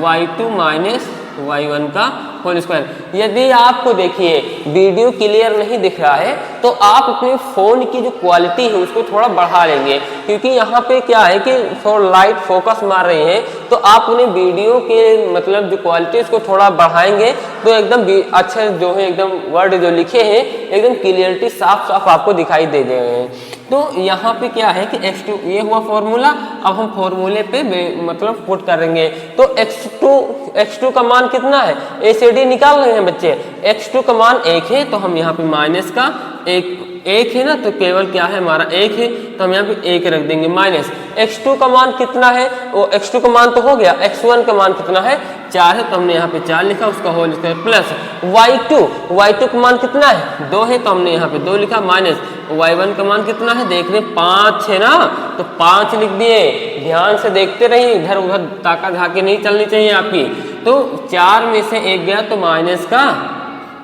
y2 minus y1 का होल स्क्वायर। यदि आपको देखिए वीडियो क्लियर नहीं दिख रहा है तो आप अपने फ़ोन की जो क्वालिटी है उसको थोड़ा बढ़ा लेंगे, क्योंकि यहाँ पे क्या है कि थोड़ा लाइट फोकस मार रही है, तो आप अपने वीडियो के मतलब जो क्वालिटी उसको थोड़ा बढ़ाएंगे तो एकदम अच्छे जो है एकदम वर्ड जो लिखे हैं एकदम क्लियरिटी साफ साफ आपको दिखाई दे देंगे। तो यहाँ पे क्या है कि x2 ये हुआ फॉर्मूला। अब हम फॉर्मूले पे मतलब पुट करेंगे। तो x2 का मान कितना है? ए से डी निकाल रहे हैं बच्चे। x2 का मान 1 है, तो हम यहाँ पे माइनस का 1 है ना, तो केवल क्या है हमारा 1 है, तो हम यहाँ पे 1 रख देंगे माइनस। x2 का मान कितना है? वो x2 का मान तो हो गया, x1 का मान कितना है? 4 है, तो हमने यहाँ पे 4 लिखा, उसका होल स्क्वायर प्लस y2 का मान कितना है? 2 है, तो हमने यहाँ पे 2 लिखा माइनस y1 का मान कितना है? देख रहे 5 है ना, तो 5 लिख दिए। ध्यान से देखते रहिए, इधर उधर ताका झाके नहीं चलनी चाहिए आपकी। तो 4 में से 1 गया तो माइनस का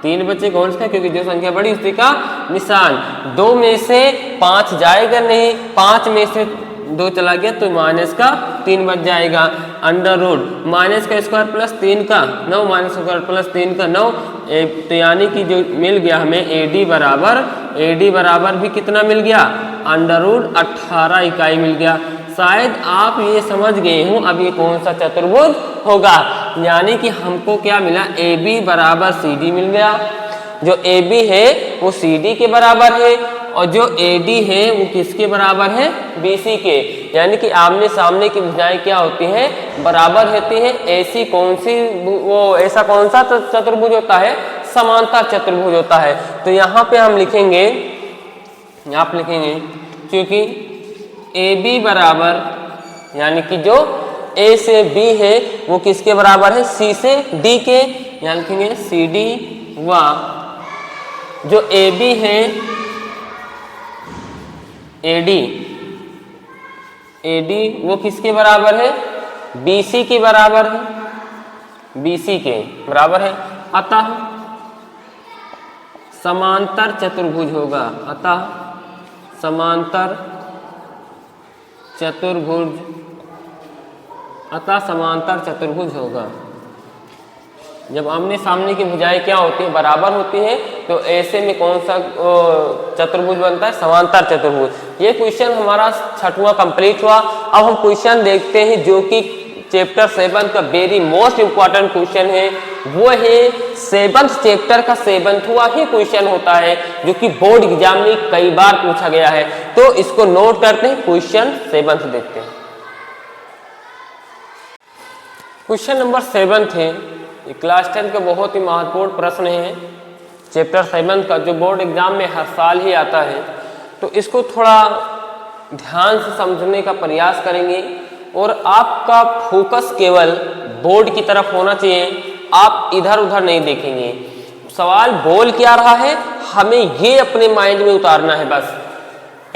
3 बचे का होल स्क्वायर, क्योंकि जो संख्या बड़ी उसी का निशान। 2 में से 5 जाएगा नहीं, 5 में से 2 चला गया तो माइनस का 3 बच जाएगा। अंडर रूट माइनस का स्क्वायर प्लस 3 का 9, माइनस स्क्वायर प्लस 3 का 9, तो यानी कि जो मिल गया हमें ए डी बराबर भी कितना मिल गया? अंडर रूट 18 इकाई मिल गया। शायद आप ये समझ गए हों अब ये कौन सा चतुर्भुज होगा। यानी कि हमको क्या मिला? ए बी बराबर सी डी मिल गया। जो ए बी है वो सी डी के बराबर है, और जो ए डी है वो किसके बराबर है? बी सी के। यानी कि आमने सामने की भुजाएं क्या होती हैं? बराबर होती हैं। ऐसी कौन सी वो ऐसा कौन सा चतुर्भुज होता है? समांतर चतुर्भुज होता है। तो यहाँ पे हम लिखेंगे, आप लिखेंगे क्योंकि ए बी बराबर, यानी कि जो ए से बी है वो किसके बराबर है? सी से डी के। यहाँ लिखेंगे सी डी व जो ए बी है AD वो किसके बराबर है? BC के बराबर है, BC के बराबर है। अतः समांतर चतुर्भुज होगा, अतः समांतर चतुर्भुज होगा। जब आमने सामने की भुजाएं क्या होती है? बराबर होती है, तो ऐसे में कौन सा चतुर्भुज बनता है? समांतर चतुर्भुज। ये क्वेश्चन हमारा 6वां कंप्लीट हुआ। अब हम क्वेश्चन देखते हैं जो कि चैप्टर 7 का वेरी मोस्ट इंपॉर्टेंट क्वेश्चन है। वो है 7th चैप्टर का 7वां ही क्वेश्चन होता है, जो कि बोर्ड एग्जाम में कई बार पूछा गया है। तो इसको नोट करते हैं, क्वेश्चन 7 देखते हैं। क्वेश्चन नंबर 7 है, ये क्लास 10 का बहुत ही महत्वपूर्ण प्रश्न है चैप्टर 7 का, जो बोर्ड एग्जाम में हर साल ही आता है। तो इसको थोड़ा ध्यान से समझने का प्रयास करेंगे और आपका फोकस केवल बोर्ड की तरफ होना चाहिए, आप इधर उधर नहीं देखेंगे। सवाल बोल क्या रहा है, हमें ये अपने माइंड में उतारना है बस।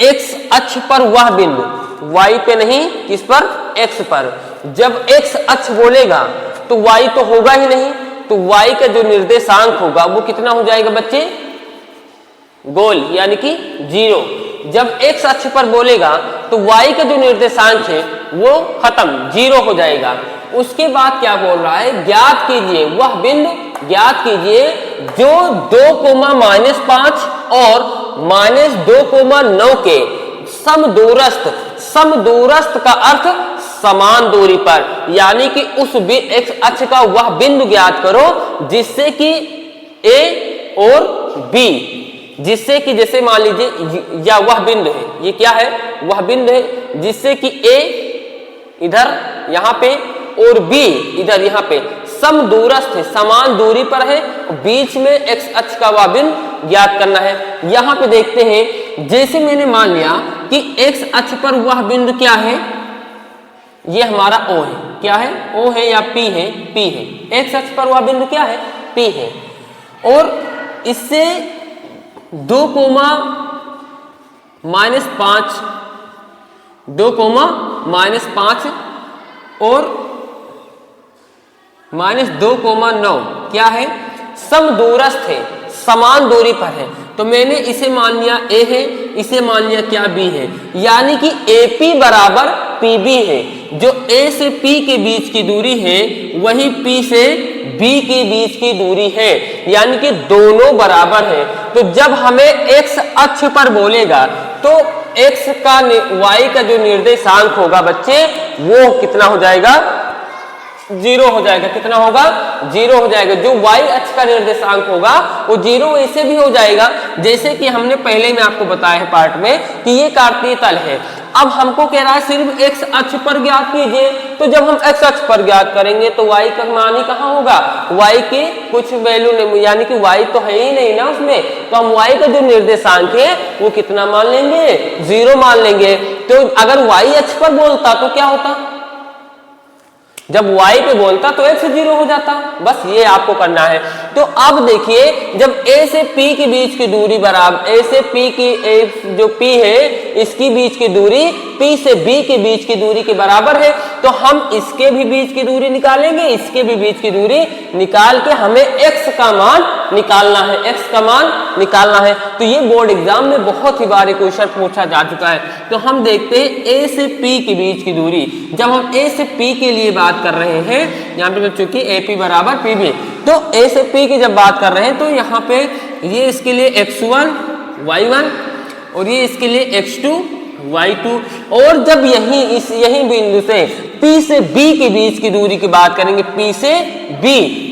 एक्स अक्ष पर वह बिंदु, वाई पे नहीं, किस पर? एक्स पर। जब एक्स अक्ष बोलेगा तो वाई तो होगा ही नहीं, तो वाई का जो निर्देशांक होगा वो कितना हो जाएगा बच्चे? गोल, यानी कि 0। जब एक्स अक्ष पर बोलेगा तो वाई का जो निर्देशांक है वो खत्म, 0 हो जाएगा। उसके बाद क्या बोल रहा है? ज्ञात कीजिए वह बिंदु, ज्ञात कीजिए जो 2,-5 और -2,9 के समदूरस्थ, समदूरस्थ का अर्थ समान दूरी पर, यानी कि उस एक्स अक्ष का वह बिंदु ज्ञात करो जिससे कि A और B, जिससे कि जैसे मान लीजिए या वह बिंदु है, ये क्या है? वह बिंदु है जिससे कि A इधर यहाँ पे और B इधर यहाँ पे समदूरस्थ है, समान दूरी पर है, बीच में एक्स अक्ष का वह बिंदु ज्ञात करना है। यहाँ पे देखते हैं, जैसे मैंने मान लिया कि एक्स अक्ष पर वह बिंदु क्या है? ये हमारा O है, क्या है? O है या P है? P है। एक्स अक्ष पर वह बिंदु क्या है? P है। और इससे 2,-5, 2,-5 और -2,9 क्या है? समदूरस्थ है, समान दूरी पर है। तो मैंने इसे मान लिया A है, इसे मान लिया क्या? B है, यानी कि AP बराबर PB है। जो A से P के बीच की दूरी है वही P से B के बीच की दूरी है, यानी कि दोनों बराबर है। तो जब हमें x अक्ष पर बोलेगा तो x का y का जो निर्देशांक होगा बच्चे वो कितना हो जाएगा? 0 हो जाएगा। कितना होगा? 0 हो जाएगा। जो y अक्ष का निर्देशांक होगा वो 0 ऐसे भी हो जाएगा जैसे कि हमने पहले में आपको बताया है पार्ट में कि ये कार्तीय तल है। अब हमको कह रहा है सिर्फ x अक्ष पर ज्ञात कीजिए, तो जब हम x अक्ष पर ज्ञात करेंगे तो y का मान ही कहाँ होगा? y की कुछ वैल्यू नहीं, यानी कि y तो है ही नहीं ना उसमें, तो हम y का जो निर्देशांक है वो कितना मान लेंगे? 0 मान लेंगे। तो अगर y अक्ष पर बोलता तो क्या होता? जब y पे बोलता तो x 0 हो जाता। बस ये आपको करना है। तो अब देखिए, जब A से P के बीच की दूरी बराबर, A से P की जो P है इसकी बीच की दूरी P से B के बीच की दूरी के बराबर है, तो हम इसके भी बीच की दूरी निकालेंगे, इसके भी बीच की दूरी निकाल के हमें x का मान निकालना है, x का मान निकालना है। तो ये बोर्ड एग्जाम में बहुत ही बार क्वेश्चन पूछा जा चुका है। तो हम देखते हैं A से P के बीच की दूरी। जब हम A से P के लिए बात कर रहे हैं, यहाँ पे चूंकि AP बराबर PB, तो A से P की जब बात कर रहे हैं तो यहाँ पे ये इसके लिए x1 y1 और ये इसके लिए x2 y2। और जब यही बिंदु से P से B के बीच की दूरी की बात करेंगे, P से B,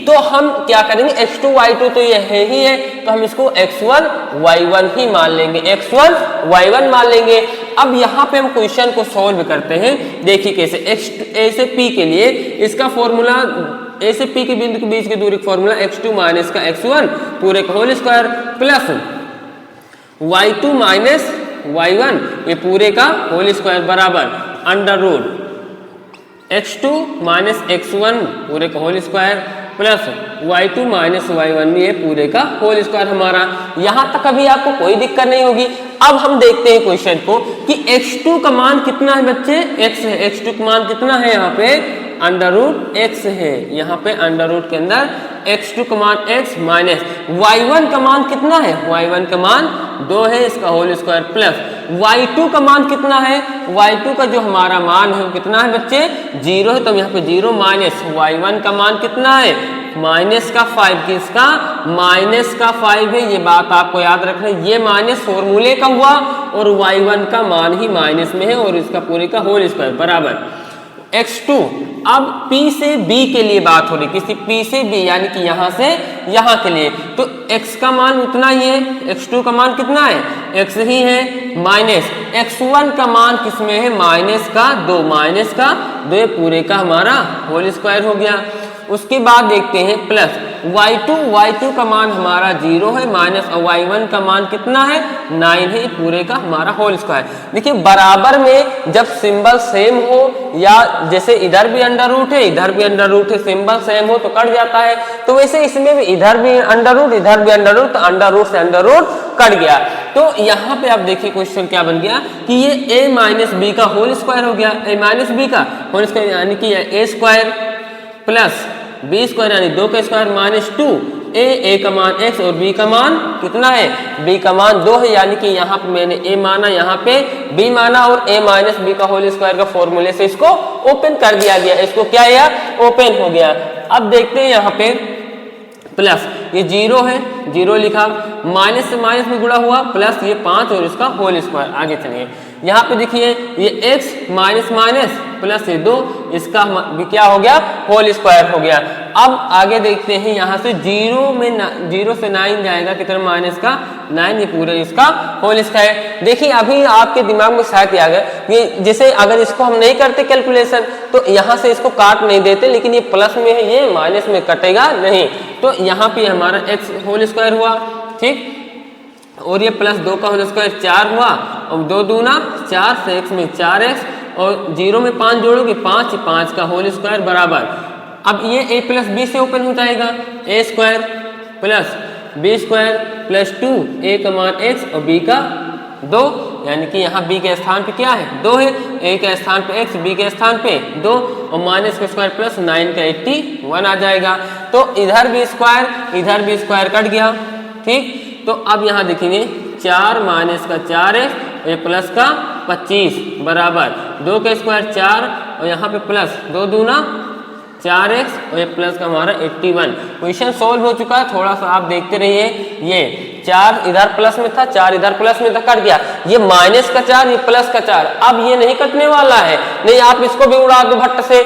तो हम क्या करेंगे? x2 y2 तो ये है ही है, तो हम इसको x1 y1 ही मान लेंगे, x1 y1 मान लेंगे। अब यहाँ पे हम क्वेश्चन को सॉल्व करते हैं। देखिए कैसे। A से P के लिए इसका फॉर्मूला, A से P के बिंदु के बीच की दूरी का फॉर्मूला x2 माइनस का x1 पूरे का whole square plus y2 minus y1 ये पूरे का होल स्क्वायर बराबर under root x2 minus x1 पूरे का whole square plus y2 minus y1 भी है पूरे का होल स्क्वायर हमारा। यहां तक अभी आपको कोई दिक्कत नहीं होगी। अब हम देखते हैं क्वेश्चन को कि x2 का मान कितना है बच्चे, x है। x2 का मान कितना है, यहाँ पे अंडर रूट x है, यहाँ पे अंडर रूट के अंदर x2 का मान x माइनस y1 का मान कितना है, y1 का मान 2 है, इसका होल स्क्वायर प्लस y2 का मान कितना है, y2 का जो हमारा मान है वो कितना है बच्चे 0 है, तो यहाँ पे 0 माइनस y1 का मान कितना है माइनस का 5, किसका माइनस का 5 है, ये बात आपको याद रखना है। ये माइनस फॉर्मूले का हुआ और y1 का मान ही माइनस में है और इसका पूरे का होल स्क्वायर बराबर x2। अब P से B के लिए बात हो रही, किसी P से B यानी कि यहां से यहां के लिए, तो x का मान उतना ही है, x2 का मान कितना है x ही है, माइनस x1 का मान किसमें है माइनस का 2, माइनस का 2 पूरे का हमारा होल स्क्वायर हो गया। उसके बाद देखते हैं प्लस y2 का मान हमारा 0 है, माइनस y1 का मान कितना है 9 है, पूरे का हमारा होल स्क्वायर। देखिए बराबर में जब सिंबल सेम हो या जैसे इधर भी अंडर रूट है इधर भी अंडर रूट है, सिंबल सेम हो तो कट जाता है, तो वैसे इसमें भी इधर भी अंडर रूट इधर भी अंडर रूट, तो अंडर रूट से अंडर रूट कट गया। तो यहाँ पे आप देखिए क्वेश्चन क्या बन गया कि ये a माइनस बी का होल स्क्वायर हो गया, a माइनस बी का होल स्क्वायर यानी कि a square plus B square यानी 2 का स्क्वायर माइनस 2, a का मान x और b का मान कितना है b का मान 2 है, यानी कि यहाँ पे मैंने a माना यहाँ पे b माना और a माइनस बी का होल स्क्वायर का फॉर्मूले से इसको ओपन कर दिया गया, इसको क्या या ओपन हो गया। अब देखते हैं यहाँ पे प्लस ये 0 है 0 लिखा, माइनस से माइनस में गुणा हुआ प्लस ये 5 और इसका होल स्क्वायर। आगे चलिए यहाँ पे देखिए ये x माइनस माइनस प्लस ये 2, इसका भी क्या हो गया होल स्क्वायर हो गया। अब आगे देखते हैं यहाँ से 0 से 9 जाएगा कितना माइनस का 9, ये पूरे इसका होल स्क्वायर। देखिए अभी आपके दिमाग में शायद आ गया कि जैसे अगर इसको हम नहीं करते कैलकुलेशन तो यहाँ से इसको काट नहीं देते, लेकिन ये प्लस में है ये माइनस में कटेगा नहीं, तो यहाँ पे हमारा x होल स्क्वायर हुआ, ठीक, और ये प्लस 2 का होल स्क्वायर 4 हुआ और 2 दूना 4 से x में 4x और 0 में 5 जोड़ोगे 5 का होल स्क्वायर बराबर। अब ये a प्लस बी से ओपन हो जाएगा, a square plus B square plus 2, a का मान x और b का 2, यानी कि यहाँ b के स्थान पे क्या है 2 है, a के स्थान पे x b के स्थान पे 2 और माइनस का स्क्वायर प्लस 9 का 81 आ जाएगा। तो इधर भी स्क्वायर कट गया, ठीक। तो अब यहाँ देखेंगे 4 माइनस का 4x और ये प्लस का 25 बराबर 2 का स्क्वायर 4 और यहाँ पे प्लस 2 दूना 4x और ये प्लस का हमारा 81। क्वेश्चन सोल्व हो चुका है, थोड़ा सा आप देखते रहिए। ये 4 इधर प्लस में था 4 इधर प्लस में था, कट गया, ये माइनस का 4 ये प्लस का 4, अब ये नहीं कटने वाला है, नहीं आप इसको भी उड़ा दो भट्ट से,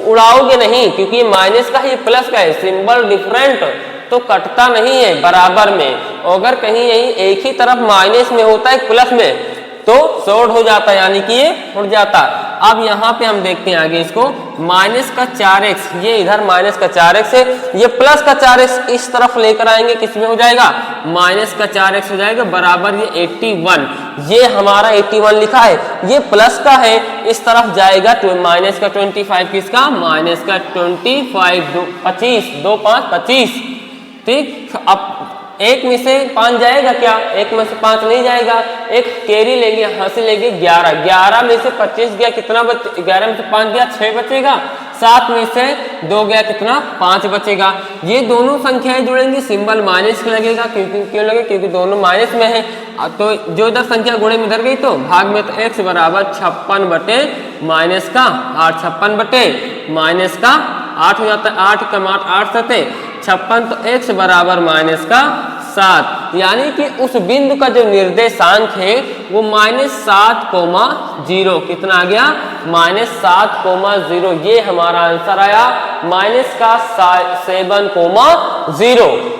उड़ाओगे नहीं क्योंकि ये माइनस का है ये प्लस का है, सिंबल डिफरेंट तो कटता नहीं है बराबर में। अगर कहीं यही एक ही तरफ माइनस में होता है प्लस में तो शॉर्ट हो जाता है, यानी कि ये उड़ जाता। अब यहाँ पे हम देखते हैं आगे इसको माइनस का 4x, ये इधर माइनस का 4x है, ये प्लस का 4x इस तरफ लेकर आएंगे, किसमें हो जाएगा माइनस का 4x हो जाएगा बराबर ये 81। ये हमारा 81 लिखा है, ये प्लस का है, इस तरफ जाएगा माइनस का 25, किसका माइनस का 25, 25 2 5 25, ठीक। अब एक में से 5 जाएगा क्या, एक में से 5 नहीं जाएगा, एक कैरी लेंगे यहाँ से लेंगे 11 में से 25 गया कितना 11 में से 5 गया 6 बचेगा, 7 में से 2 गया कितना 5 बचेगा। ये दोनों संख्याएं जुड़ेंगी, सिंबल माइनस लगेगा, क्यों लगेगा क्योंकि दोनों माइनस में है, तो जो इधर संख्या गुणे में इधर गई तो भाग में, तो x बराबर 56 बटे माइनस का 8, 56 बटे माइनस का 8 हो जाता है, 8 का मान 8 सते 56, तो x बराबर माइनस का 7, यानी कि उस बिंदु का जो निर्देशांक है वो -7,0, कितना आ गया -7,0, ये हमारा आंसर आया -7,0।